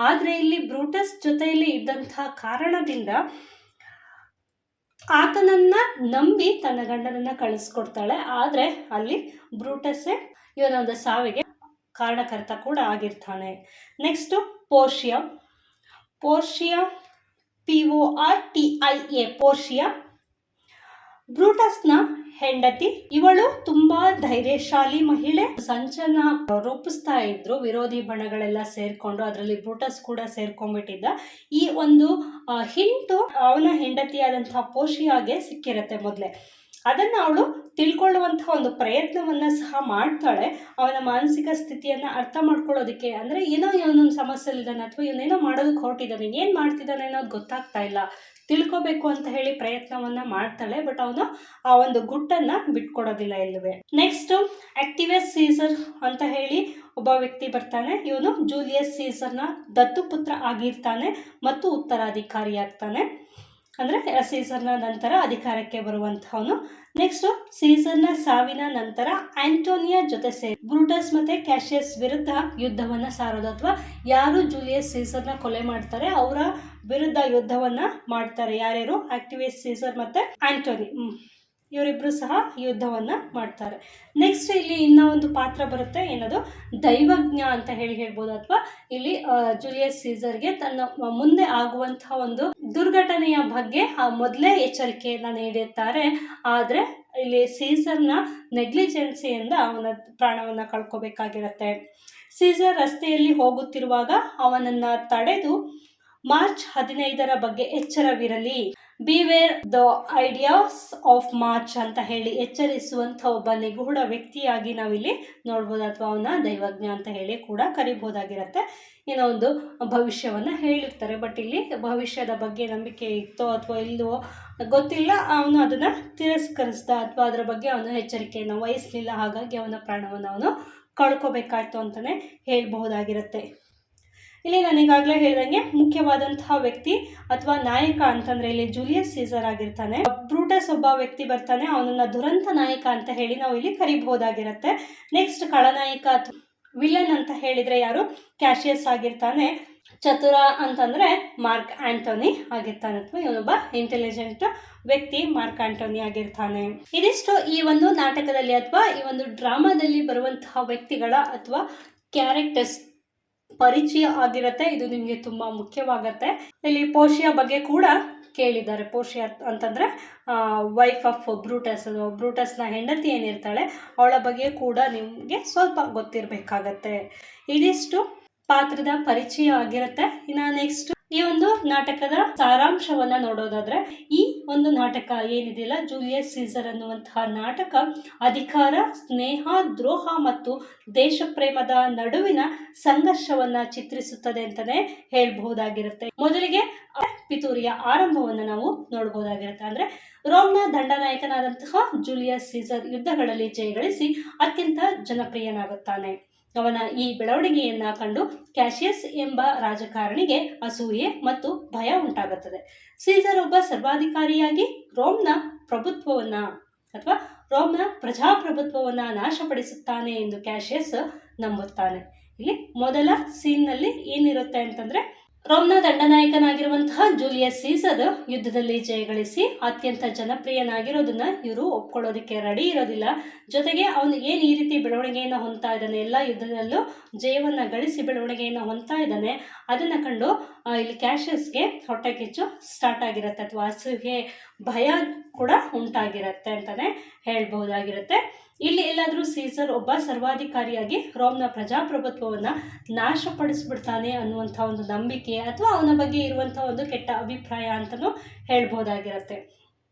ಆದರೆ ಇಲ್ಲಿ ಬ್ರೂಟಸ್ ಜೊತೆಯಲ್ಲಿ ಇದ್ದಂಥ ಕಾರಣದಿಂದ ಆತನನ್ನು ನಂಬಿ ತನ್ನ ಗಂಡನನ್ನು ಕಳಿಸ್ಕೊಡ್ತಾಳೆ. ಆದರೆ ಅಲ್ಲಿ ಬ್ರೂಟಸ್ಸೇ ಇವನ ಒಂದು ಸಾವಿಗೆ ಕಾರಣಕರ್ತ ಕೂಡ ಆಗಿರ್ತಾನೆ. ನೆಕ್ಸ್ಟು ಪೋರ್ಷಿಯಾ. PORTIA. ಪೋರ್ಷಿಯಾ ಬ್ರೂಟಸ್ನ ಹೆಂಡತಿ. ಇವಳು ತುಂಬಾ ಧೈರ್ಯಶಾಲಿ ಮಹಿಳೆ. ಸಂಚನ ರೂಪಿಸ್ತಾ ಇದ್ರು ವಿರೋಧಿ ಬಣಗಳೆಲ್ಲ ಸೇರ್ಕೊಂಡು. ಅದರಲ್ಲಿ ಬ್ರೂಟಸ್ ಕೂಡ ಸೇರ್ಕೊಂಡ್ಬಿಟ್ಟಿದ್ದ. ಈ ಒಂದು ಹಿಂಟು ಅವನ ಹೆಂಡತಿಯಾದಂತಹ ಪೋರ್ಷಿಯಾಗೆ ಸಿಕ್ಕಿರತ್ತೆ ಮೊದಲೇ. ಅದನ್ನು ಅವಳು ತಿಳ್ಕೊಳ್ಳುವಂತಹ ಒಂದು ಪ್ರಯತ್ನವನ್ನು ಸಹ ಮಾಡ್ತಾಳೆ. ಅವನ ಮಾನಸಿಕ ಸ್ಥಿತಿಯನ್ನು ಅರ್ಥ ಮಾಡ್ಕೊಳ್ಳೋದಕ್ಕೆ. ಅಂದರೆ ಏನೋ ಇವನೊಂದು ಸಮಸ್ಯೆಲಿದ್ದಾನೆ ಅಥವಾ ಇವನೇನೋ ಮಾಡೋದಕ್ಕೆ ಹೊರಟಿದ್ದಾನೆ, ಏನು ಮಾಡ್ತಿದ್ದಾನೆ ಅನ್ನೋದು ಗೊತ್ತಾಗ್ತಾ ಇಲ್ಲ, ತಿಳ್ಕೊಬೇಕು ಅಂತ ಹೇಳಿ ಪ್ರಯತ್ನವನ್ನು ಮಾಡ್ತಾಳೆ. ಬಟ್ ಅವನು ಆ ಒಂದು ಗುಟ್ಟನ್ನು ಬಿಟ್ಕೊಡೋದಿಲ್ಲ ಇಲ್ಲವೇ. ನೆಕ್ಸ್ಟು ಆಕ್ಟಿವಸ್ ಸೀಸರ್ ಅಂತ ಹೇಳಿ ಒಬ್ಬ ವ್ಯಕ್ತಿ ಬರ್ತಾನೆ. ಇವನು ಜೂಲಿಯಸ್ ಸೀಸರ್ನ ದತ್ತುಪುತ್ರ ಆಗಿರ್ತಾನೆ ಮತ್ತು ಉತ್ತರಾಧಿಕಾರಿಯಾಗ್ತಾನೆ. ಅಂದರೆ ಸೀಸರ್ನ ನಂತರ ಅಧಿಕಾರಕ್ಕೆ ಬರುವಂಥವನು. ನೆಕ್ಸ್ಟು ಸೀಸರ್ನ ಸಾವಿನ ನಂತರ ಆಂಟೋನಿಯಾ ಜೊತೆ ಸೇರಿ ಬ್ರೂಟಸ್ ಮತ್ತು ಕ್ಯಾಸಿಯಸ್ ವಿರುದ್ಧ ಯುದ್ಧವನ್ನು ಸಾರೋದು, ಅಥವಾ ಯಾರು ಜೂಲಿಯಸ್ ಸೀಸರ್ನ ಕೊಲೆ ಮಾಡ್ತಾರೆ ಅವರ ವಿರುದ್ಧ ಯುದ್ಧವನ್ನು ಮಾಡ್ತಾರೆ. ಯಾರ್ಯಾರು? ಆಕ್ಟಿವಸ್ ಸೀಸರ್ ಮತ್ತು ಆಂಟೋನಿ, ಇವರಿಬ್ಬರು ಸಹ ಯುದ್ಧವನ್ನು ಮಾಡ್ತಾರೆ. ನೆಕ್ಸ್ಟ್ ಇಲ್ಲಿ ಇನ್ನೂ ಒಂದು ಪಾತ್ರ ಬರುತ್ತೆ. ಏನದು? ದೈವಜ್ಞ ಅಂತ ಹೇಳ್ಬೋದು. ಅಥವಾ ಇಲ್ಲಿ ಜೂಲಿಯಸ್ ಸೀಸರ್ಗೆ ತನ್ನ ಮುಂದೆ ಆಗುವಂತಹ ಒಂದು ದುರ್ಘಟನೆಯ ಬಗ್ಗೆ ಮೊದಲೇ ಎಚ್ಚರಿಕೆಯನ್ನು ನೀಡಿರ್ತಾರೆ. ಆದರೆ ಇಲ್ಲಿ ಸೀಸರ್ನ ನೆಗ್ಲಿಜೆನ್ಸಿಯಿಂದ ಅವನ ಪ್ರಾಣವನ್ನು ಕಳ್ಕೋಬೇಕಾಗಿರುತ್ತೆ. ಸೀಸರ್ ರಸ್ತೆಯಲ್ಲಿ ಹೋಗುತ್ತಿರುವಾಗ ಅವನನ್ನು ತಡೆದು ಮಾರ್ಚ್ 15ರ ಬಗ್ಗೆ ಎಚ್ಚರವಿರಲಿ, beware the ideas of March ಅಂತ ಹೇಳಿ ಎಚ್ಚರಿಸುವಂಥ ಒಬ್ಬ ನಿಗೂಢ ವ್ಯಕ್ತಿಯಾಗಿ ನಾವಿಲ್ಲಿ ನೋಡ್ಬೋದು. ಅಥವಾ ಅವನ ದೈವಜ್ಞ ಅಂತ ಹೇಳಿ ಕೂಡ ಕರಿಬೋದಾಗಿರುತ್ತೆ. ಏನೋ ಒಂದು ಭವಿಷ್ಯವನ್ನು ಹೇಳಿರ್ತಾರೆ. ಬಟ್ ಇಲ್ಲಿ ಭವಿಷ್ಯದ ಬಗ್ಗೆ ನಂಬಿಕೆ ಇತ್ತೋ ಅಥವಾ ಇಲ್ಲವೋ ಗೊತ್ತಿಲ್ಲ. ಅವನು ಅದನ್ನು ತಿರಸ್ಕರಿಸ್ದ ಅಥವಾ ಅದರ ಬಗ್ಗೆ ಅವನು ಎಚ್ಚರಿಕೆಯನ್ನು ವಹಿಸಲಿಲ್ಲ. ಹಾಗಾಗಿ ಅವನ ಪ್ರಾಣವನ್ನು ಅವನು ಕಳ್ಕೊಬೇಕಾಯ್ತು ಅಂತಲೇ ಹೇಳ್ಬಹುದಾಗಿರುತ್ತೆ. ಇಲ್ಲಿ ನಾನು ಈಗಾಗಲೇ ಹೇಳ್ದಂಗೆ ಮುಖ್ಯವಾದಂತಹ ವ್ಯಕ್ತಿ ಅಥವಾ ನಾಯಕ ಅಂತಂದ್ರೆ ಇಲ್ಲಿ ಜೂಲಿಯಸ್ ಸೀಸರ್ ಆಗಿರ್ತಾನೆ. ಬ್ರೂಟಸ್ ಒಬ್ಬ ವ್ಯಕ್ತಿ ಬರ್ತಾನೆ, ಅವನನ್ನ ದುರಂತ ನಾಯಕ ಅಂತ ಹೇಳಿ ನಾವು ಇಲ್ಲಿ ಕರಿಬಹುದಾಗಿರುತ್ತೆ. ನೆಕ್ಸ್ಟ್ ಖಳನಾಯಕ ಅಥವಾ ವಿಲನ್ ಅಂತ ಹೇಳಿದ್ರೆ ಯಾರು? ಕ್ಯಾಶಿಯಸ್ ಆಗಿರ್ತಾನೆ. ಚತುರ ಅಂತಂದ್ರೆ ಮಾರ್ಕ್ ಆಂಟೋನಿ ಆಗಿರ್ತಾನೆ, ಅಥವಾ ಇವನೊಬ್ಬ ಇಂಟೆಲಿಜೆಂಟ್ ವ್ಯಕ್ತಿ ಮಾರ್ಕ್ ಆಂಟೋನಿ ಆಗಿರ್ತಾನೆ. ಇದಿಷ್ಟು ಈ ಒಂದು ನಾಟಕದಲ್ಲಿ ಅಥವಾ ಈ ಒಂದು ಡ್ರಾಮಾದಲ್ಲಿ ಬರುವಂತಹ ವ್ಯಕ್ತಿಗಳ ಅಥವಾ ಕ್ಯಾರೆಕ್ಟರ್ಸ್ ಪರಿಚಯ ಆಗಿರುತ್ತೆ. ಇದು ನಿಮಗೆ ತುಂಬಾ ಮುಖ್ಯವಾಗತ್ತೆ. ಇಲ್ಲಿ ಪೋರ್ಷಿಯಾ ಬಗ್ಗೆ ಕೂಡ ಕೇಳಿದ್ದಾರೆ. ಪೋರ್ಷಿಯಾ ಅಂತಂದ್ರೆ ವೈಫ್ ಆಫ್ ಬ್ರೂಟಸ್ನ ಹೆಂಡತಿ ಏನಿರ್ತಾಳೆ ಅವಳ ಬಗ್ಗೆ ಕೂಡ ನಿಮಗೆ ಸ್ವಲ್ಪ ಗೊತ್ತಿರಬೇಕಾಗತ್ತೆ. ಇದಿಷ್ಟು ಪಾತ್ರದ ಪರಿಚಯ ಆಗಿರುತ್ತೆ. ಇನ್ನು ನೆಕ್ಸ್ಟ್ ಈ ಒಂದು ನಾಟಕದ ಸಾರಾಂಶವನ್ನ ನೋಡೋದಾದ್ರೆ, ಈ ಒಂದು ನಾಟಕ ಏನಿದೆಯಲ್ಲ ಜೂಲಿಯಸ್ ಸೀಸರ್ ಅನ್ನುವಂತಹ ನಾಟಕ ಅಧಿಕಾರ, ಸ್ನೇಹ, ದ್ರೋಹ ಮತ್ತು ದೇಶ ಪ್ರೇಮದ ನಡುವಿನ ಸಂಘರ್ಷವನ್ನ ಚಿತ್ರಿಸುತ್ತದೆ ಅಂತಾನೆ ಹೇಳ್ಬಹುದಾಗಿರುತ್ತೆ. ಮೊದಲಿಗೆ ಪಿತೂರಿಯ ಆರಂಭವನ್ನು ನಾವು ನೋಡಬಹುದಾಗಿರುತ್ತೆ. ಅಂದ್ರೆ ರೋಮ್ನ ದಂಡನಾಯಕನಾದಂತಹ ಜೂಲಿಯಸ್ ಸೀಸರ್ ಯುದ್ಧಗಳಲ್ಲಿ ಜಯಗಳಿಸಿ ಅತ್ಯಂತ ಜನಪ್ರಿಯನಾಗುತ್ತಾನೆ. ಅವನ ಈ ಬೆಳವಣಿಗೆಯನ್ನ ಕಂಡು ಕ್ಯಾಶಿಯಸ್ ಎಂಬ ರಾಜಕಾರಣಿಗೆ ಅಸೂಯೆ ಮತ್ತು ಭಯ ಉಂಟಾಗುತ್ತದೆ. ಸೀಸರ್ ಒಬ್ಬ ಸರ್ವಾಧಿಕಾರಿಯಾಗಿ ರೋಮ್ನ ಪ್ರಜಾಪ್ರಭುತ್ವವನ್ನ ನಾಶಪಡಿಸುತ್ತಾನೆ ಎಂದು ಕ್ಯಾಶಿಯಸ್ ನಂಬುತ್ತಾನೆ. ಇಲ್ಲಿ ಮೊದಲ ಸೀನ್ ನಲ್ಲಿ ಏನಿರುತ್ತೆ ಅಂತಂದ್ರೆ, ರೋಮ್ನ ದಂಡನಾಯಕನಾಗಿರುವಂತಹ ಜೂಲಿಯಸ್ ಸೀಸರ್ ಯುದ್ಧದಲ್ಲಿ ಜಯಗಳಿಸಿ ಅತ್ಯಂತ ಜನಪ್ರಿಯನಾಗಿರೋದನ್ನ ಇವರು ಒಪ್ಕೊಳ್ಳೋದಕ್ಕೆ ರೆಡಿ ಇರೋದಿಲ್ಲ. ಜೊತೆಗೆ ಅವನು ಏನು ಈ ರೀತಿ ಬೆಳವಣಿಗೆಯನ್ನು ಹೊಂದ್ತಾ ಇದ್ದಾನೆ, ಎಲ್ಲ ಯುದ್ಧದಲ್ಲೂ ಜಯವನ್ನ ಗಳಿಸಿ ಬೆಳವಣಿಗೆಯನ್ನು ಹೊಂದ್ತಾ ಇದ್ದಾನೆ, ಅದನ್ನ ಕಂಡು ಇಲ್ಲಿ ಕ್ಯಾಶಿಯಸ್ಗೆ ಹೊಟ್ಟೆ ಕಿಚ್ಚು ಸ್ಟಾರ್ಟ್ ಆಗಿರುತ್ತೆ, ಅಥವಾ ಅಸೂಯೆ ಭಯ ಕೂಡ ಉಂಟಾಗಿರುತ್ತೆ ಅಂತಾನೆ ಹೇಳ್ಬಹುದಾಗಿರುತ್ತೆ. ಇಲ್ಲಿ ಎಲ್ಲಾದ್ರೂ ಸೀಸರ್ ಒಬ್ಬ ಸರ್ವಾಧಿಕಾರಿಯಾಗಿ ರೋಮ್ನ ಪ್ರಜಾಪ್ರಭುತ್ವವನ್ನ ನಾಶಪಡಿಸ್ಬಿಡ್ತಾನೆ ಅನ್ನುವಂಥ ಒಂದು ನಂಬಿಕೆ ಅಥವಾ ಅವನ ಬಗ್ಗೆ ಇರುವಂತಹ ಒಂದು ಕೆಟ್ಟ ಅಭಿಪ್ರಾಯ ಅಂತಲೂ ಹೇಳ್ಬಹುದಾಗಿರುತ್ತೆ.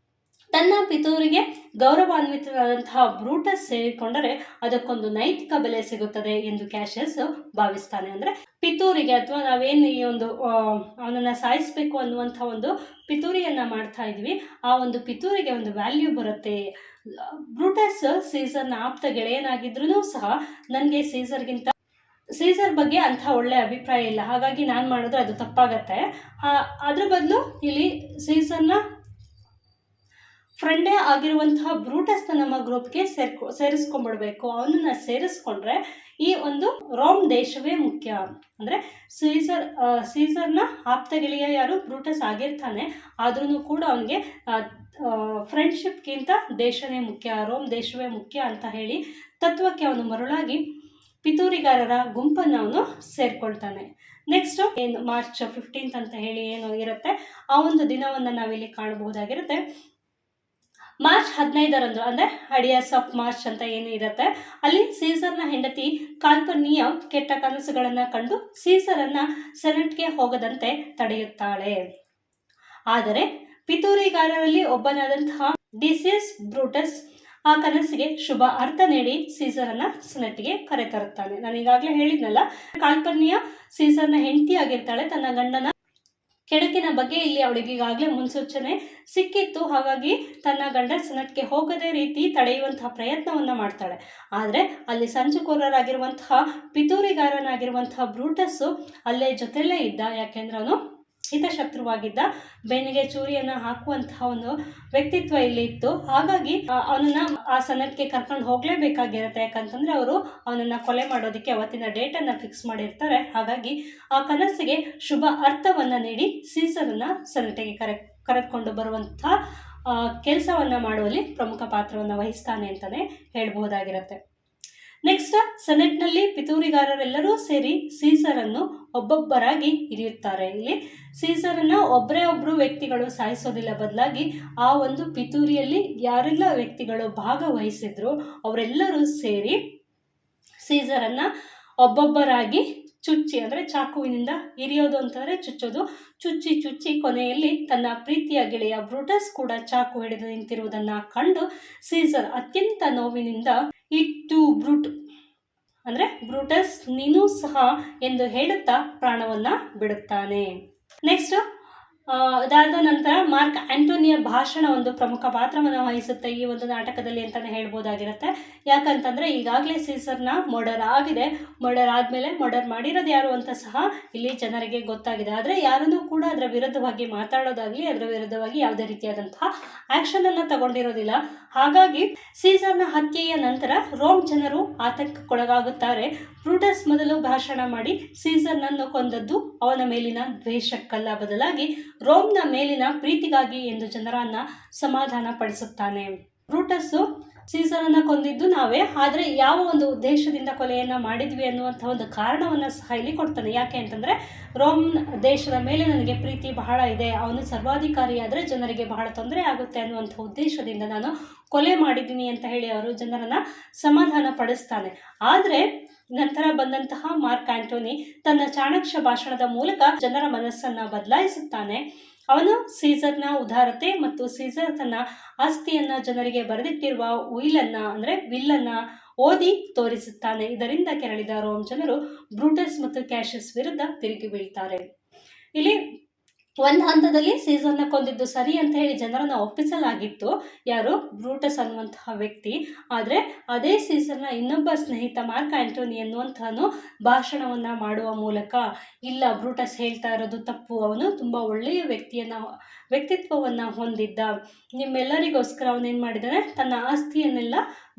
ತನ್ನ ಪಿತೂರಿಗೆ ಗೌರವಾನ್ವಿತನಾದಂತಹ ಬ್ರೂಟಸ್ ಸೇರಿಕೊಂಡರೆ ಅದಕ್ಕೊಂದು ನೈತಿಕ ಬೆಲೆ ಸಿಗುತ್ತದೆ ಎಂದು ಕ್ಯಾಶಿಯಸ್ ಭಾವಿಸ್ತಾನೆ. ಅಂದ್ರೆ ಪಿತೂರಿಗೆ ಅಥವಾ ನಾವೇನು ಈ ಒಂದು ಅವನನ್ನ ಸಾಯಿಸಬೇಕು ಅನ್ನುವಂಥ ಒಂದು ಪಿತೂರಿಯನ್ನ ಮಾಡ್ತಾ ಇದ್ವಿ, ಆ ಒಂದು ಪಿತೂರಿಗೆ ಒಂದು ವ್ಯಾಲ್ಯೂ ಬರುತ್ತೆ. ಬ್ರೂಟಸ್ ಸೀಸರ್ನ ಆಪ್ತ ಗೆಳೆಯನಾಗಿದ್ರೂ ಸಹ ನನಗೆ ಸೀಸರ್ ಬಗ್ಗೆ ಅಂಥ ಒಳ್ಳೆ ಅಭಿಪ್ರಾಯ ಇಲ್ಲ, ಹಾಗಾಗಿ ನಾನು ಮಾಡಿದ್ರೆ ಅದು ತಪ್ಪಾಗತ್ತೆ. ಅದ್ರ ಬದಲು ಇಲ್ಲಿ ಸೀಸರ್ನ ಫ್ರೆಂಡೇ ಆಗಿರುವಂತಹ ಬ್ರೂಟಸ್ನ ನಮ್ಮ ಗ್ರೂಪ್ಗೆ ಸೇರಿಸ್ಕೊಂಡ್ಬಿಡ್ಬೇಕು. ಅವನನ್ನ ಸೇರಿಸ್ಕೊಂಡ್ರೆ ಈ ಒಂದು ರೋಮ್ ದೇಶವೇ ಮುಖ್ಯ. ಅಂದ್ರೆ ಸೀಸರ್ನ ಆಪ್ತ ಗೆಳೆಯ ಯಾರು? ಬ್ರೂಟಸ್ ಆಗಿರ್ತಾನೆ, ಆದ್ರೂ ಕೂಡ ಅವನಿಗೆ ಫ್ರೆಂಡ್ಶಿಪ್ಗಿಂತ ದೇಶನೇ ಮುಖ್ಯ, ರೋಮ್ ದೇಶವೇ ಮುಖ್ಯ ಅಂತ ಹೇಳಿ ತತ್ವಕ್ಕೆ ಅವನು ಮರುಳಾಗಿ ಪಿತೂರಿಗಾರರ ಗುಂಪನ್ನು ಅವನು ಸೇರ್ಕೊಳ್ತಾನೆ. ನೆಕ್ಸ್ಟ್ ಏನು ಮಾರ್ಚ್ 15 ಅಂತ ಹೇಳಿ ಏನು ಇರುತ್ತೆ, ಆ ಒಂದು ದಿನವನ್ನು ನಾವಿಲ್ಲಿ ಕಾಣಬಹುದಾಗಿರುತ್ತೆ. ಮಾರ್ಚ್ 15ರಂದು ಅಂದ್ರೆ ಐಡಿಯಾಸ್ ಆಫ್ ಮಾರ್ಚ್ ಅಂತ ಏನು ಇರುತ್ತೆ, ಅಲ್ಲಿ ಸೀಸರ್ನ ಹೆಂಡತಿ ಕಾಲ್ಪರ್ನಿಯ ಕೆಟ್ಟ ಕನಸುಗಳನ್ನ ಕಂಡು ಸೀಸರನ್ನ ಸೆನೆಟ್ಗೆ ಹೋಗದಂತೆ ತಡೆಯುತ್ತಾಳೆ. ಆದರೆ ಪಿತೂರಿಗಾರರಲ್ಲಿ ಒಬ್ಬನಾದಂತಹ ಡಿಸಿಯಸ್ ಬ್ರೂಟಸ್ ಆ ಕನಸಿಗೆ ಶುಭ ಅರ್ಥ ನೀಡಿ ಸೀಸರನ್ನ ಸೆನೆಟ್ಗೆ ಕರೆತರುತ್ತಾನೆ. ನಾನು ಈಗಾಗಲೇ ಹೇಳಿದ್ನಲ್ಲ, ಕಾಲ್ಪರ್ನಿಯ ಸೀಸರ್ನ ಹೆಂಡತಿ ಆಗಿರ್ತಾಳೆ. ತನ್ನ ಗಂಡನ ಕೆಡುಕಿನ ಬಗ್ಗೆ ಇಲ್ಲಿ ಅವಳಿಗೆ ಈಗಾಗಲೇ ಮುನ್ಸೂಚನೆ ಸಿಕ್ಕಿತ್ತು, ಹಾಗಾಗಿ ತನ್ನ ಗಂಡ ಸೆನೆಟ್ಗೆ ಹೋಗದೇ ರೀತಿ ತಡೆಯುವಂತಹ ಪ್ರಯತ್ನವನ್ನ ಮಾಡ್ತಾಳೆ. ಆದರೆ ಅಲ್ಲಿ ಸಂಚುಕೋರರಾಗಿರುವಂತಹ ಪಿತೂರಿಗಾರನಾಗಿರುವಂತಹ ಬ್ರೂಟಸ್ಸು ಅಲ್ಲೇ ಜೊತೆಲೇ ಇದ್ದ. ಯಾಕೆಂದ್ರೆ ಅವನು ಹಿತಶತ್ರುವಾಗಿದ್ದ, ಬೆನ್ನಿಗೆ ಚೂರಿಯನ್ನ ಹಾಕುವಂತಹ ಒಂದು ವ್ಯಕ್ತಿತ್ವ ಇಲ್ಲಿ ಇತ್ತು. ಹಾಗಾಗಿ ಅವನನ್ನ ಆ ಸೆನೆಟ್ಗೆ ಕರ್ಕೊಂಡು ಹೋಗ್ಲೇಬೇಕಾಗಿರುತ್ತೆ. ಯಾಕಂತಂದ್ರೆ ಅವರು ಅವನನ್ನ ಕೊಲೆ ಮಾಡೋದಕ್ಕೆ ಅವತ್ತಿನ ಡೇಟನ್ನು ಫಿಕ್ಸ್ ಮಾಡಿರ್ತಾರೆ. ಹಾಗಾಗಿ ಆ ಕನಸಿಗೆ ಶುಭ ಅರ್ಥವನ್ನ ನೀಡಿ ಸೀಸರನ್ನ ಸೆನೆಟ್ಗೆ ಕರೆದುಕೊಂಡು ಬರುವಂತಹ ಕೆಲಸವನ್ನ ಮಾಡುವಲ್ಲಿ ಪ್ರಮುಖ ಪಾತ್ರವನ್ನು ವಹಿಸ್ತಾನೆ ಅಂತಾನೆ ಹೇಳ್ಬಹುದಾಗಿರುತ್ತೆ. ನೆಕ್ಸ್ಟ್ ಸೆನೆಟ್ನಲ್ಲಿ ಪಿತೂರಿಗಾರರೆಲ್ಲರೂ ಸೇರಿ ಸೀಸರನ್ನು ಒಬ್ಬೊಬ್ಬರಾಗಿ ಹಿರಿಯುತ್ತಾರೆ. ಇಲ್ಲಿ ಸೀಸರನ್ನ ಒಬ್ಬರು ವ್ಯಕ್ತಿಗಳು ಸಾಯಿಸೋದಿಲ್ಲ, ಬದಲಾಗಿ ಆ ಒಂದು ಪಿತೂರಿಯಲ್ಲಿ ಯಾರೆಲ್ಲ ವ್ಯಕ್ತಿಗಳು ಭಾಗವಹಿಸಿದ್ರು ಅವರೆಲ್ಲರೂ ಸೇರಿ ಸೀಸರನ್ನ ಒಬ್ಬೊಬ್ಬರಾಗಿ ಚುಚ್ಚಿ, ಅಂದ್ರೆ ಚಾಕುವಿನಿಂದ ಇರಿಯೋದು ಅಂತಂದ್ರೆ ಚುಚ್ಚೋದು, ಚುಚ್ಚಿ ಕೊನೆಯಲ್ಲಿ ತನ್ನ ಪ್ರೀತಿಯ ಗೆಳೆಯ ಬ್ರೂಟಸ್ ಕೂಡ ಚಾಕು ಹಿಡಿದು ನಿಂತಿರುವುದನ್ನ ಕಂಡು ಸೀಸರ್ ಅತ್ಯಂತ ನೋವಿನಿಂದ ಇಟ್ಟು ಅಂದ್ರೆ ಬ್ರೂಟಸ್ ನೀನು ಸಹ ಎಂದು ಹೇಳುತ್ತಾ ಪ್ರಾಣವನ್ನ ಬಿಡುತ್ತಾನೆ. ನೆಕ್ಸ್ಟ್ ಅದಾದ ನಂತರ ಮಾರ್ಕ್ ಆಂಟೋನಿಯ ಭಾಷಣ ಒಂದು ಪ್ರಮುಖ ಪಾತ್ರವನ್ನು ವಹಿಸುತ್ತೆ ಈ ಒಂದು ನಾಟಕದಲ್ಲಿ ಅಂತಲೇ ಹೇಳ್ಬೋದಾಗಿರುತ್ತೆ. ಯಾಕಂತಂದರೆ ಈಗಾಗಲೇ ಸೀಸರ್ನ ಮರ್ಡರ್ ಆಗಿದೆ, ಮರ್ಡರ್ ಆದಮೇಲೆ ಮರ್ಡರ್ ಮಾಡಿರೋದು ಯಾರು ಅಂತ ಸಹ ಇಲ್ಲಿ ಜನರಿಗೆ ಗೊತ್ತಾಗಿದೆ. ಆದರೆ ಯಾರನ್ನೂ ಕೂಡ ಅದರ ವಿರುದ್ಧವಾಗಿ ಮಾತಾಡೋದಾಗಲಿ ಅದರ ವಿರುದ್ಧವಾಗಿ ಯಾವುದೇ ರೀತಿಯಾದಂತಹ ಆ್ಯಕ್ಷನನ್ನು ತಗೊಂಡಿರೋದಿಲ್ಲ. ಹಾಗಾಗಿ ಸೀಸರ್ನ ಹತ್ಯೆಯ ನಂತರ ರೋಮ್ ಜನರು ಆತಂಕಕ್ಕೊಳಗಾಗುತ್ತಾರೆ. ಬ್ರೂಟಸ್ ಮೊದಲು ಭಾಷಣ ಮಾಡಿ ಸೀಸರ್ನನ್ನು ಕೊಂದದ್ದು ಅವನ ಮೇಲಿನ ದ್ವೇಷಕ್ಕಲ್ಲ, ಬದಲಾಗಿ ರೋಮ್ನ ಮೇಲಿನ ಪ್ರೀತಿಗಾಗಿ ಎಂದು ಜನರನ್ನ ಸಮಾಧಾನ ಪಡಿಸುತ್ತಾನೆ. ಬ್ರೂಟಸ್ಸು ಸೀಸರನ್ನು ಕೊಂದಿದ್ದು ನಾವೇ, ಆದರೆ ಯಾವ ಒಂದು ಉದ್ದೇಶದಿಂದ ಕೊಲೆಯನ್ನು ಮಾಡಿದ್ವಿ ಅನ್ನುವಂಥ ಒಂದು ಕಾರಣವನ್ನು ಸಹ ಇಲ್ಲಿ ಕೊಡ್ತಾನೆ. ಯಾಕೆ ಅಂತಂದರೆ ರೋಮ್ ದೇಶದ ಮೇಲೆ ನನಗೆ ಪ್ರೀತಿ ಬಹಳ ಇದೆ, ಅವನು ಸರ್ವಾಧಿಕಾರಿಯಾದರೆ ಜನರಿಗೆ ಬಹಳ ತೊಂದರೆ ಆಗುತ್ತೆ ಅನ್ನುವಂಥ ಉದ್ದೇಶದಿಂದ ನಾನು ಕೊಲೆ ಮಾಡಿದ್ದೀನಿ ಅಂತ ಹೇಳಿ ಅವರು ಜನರನ್ನು ಸಮಾಧಾನ ಪಡಿಸ್ತಾನೆ. ಆದರೆ ನಂತರ ಬಂದಂತಹ ಮಾರ್ಕ್ ಆಂಟೋನಿ ತನ್ನ ಚಾಣಾಕ್ಷ ಭಾಷಣದ ಮೂಲಕ ಜನರ ಮನಸ್ಸನ್ನು ಬದಲಾಯಿಸುತ್ತಾನೆ. ಅವನು ಸೀಸರ್ನ ಉದಾರತೆ ಮತ್ತು ಸೀಸರ್ ತನ್ನ ಆಸ್ತಿಯನ್ನು ಜನರಿಗೆ ಬರೆದಿಟ್ಟಿರುವ ವಿಲ್ಲನ್ನು ಓದಿ ತೋರಿಸುತ್ತಾನೆ. ಇದರಿಂದ ಕೆರಳಿದ ರೋಮ್ ಜನರು ಬ್ರೂಟಸ್ ಮತ್ತು ಕ್ಯಾಶಸ್ ವಿರುದ್ಧ ತಿರುಗಿ ಬೀಳ್ತಾರೆ. ಇಲ್ಲಿ ಒಂದು ಹಂತದಲ್ಲಿ ಸೀಸರ್ನ ಕೊಂದಿದ್ದು ಸರಿ ಅಂತ ಹೇಳಿ ಜನರನ್ನು ಒಪ್ಪಿಸಲಾಗಿತ್ತು, ಯಾರು ಬ್ರೂಟಸ್ ಅನ್ನುವಂತಹ ವ್ಯಕ್ತಿ. ಆದರೆ ಅದೇ ಸೀಸರ್ನ ಇನ್ನೊಬ್ಬ ಸ್ನೇಹಿತ ಮಾರ್ಕ್ ಆಂಟೋನಿ ಅನ್ನುವಂಥವನು ಭಾಷಣವನ್ನು ಮಾಡುವ ಮೂಲಕ ಇಲ್ಲ, ಬ್ರೂಟಸ್ ಹೇಳ್ತಾ ಇರೋದು ತಪ್ಪು, ಅವನು ತುಂಬ ಒಳ್ಳೆಯ ವ್ಯಕ್ತಿತ್ವವನ್ನು ಹೊಂದಿದ್ದ, ನಿಮ್ಮೆಲ್ಲರಿಗೋಸ್ಕರ ಅವನೇನು ಮಾಡಿದ್ದಾನೆ, ತನ್ನ ಆಸ್ತಿಯನ್ನೆಲ್ಲ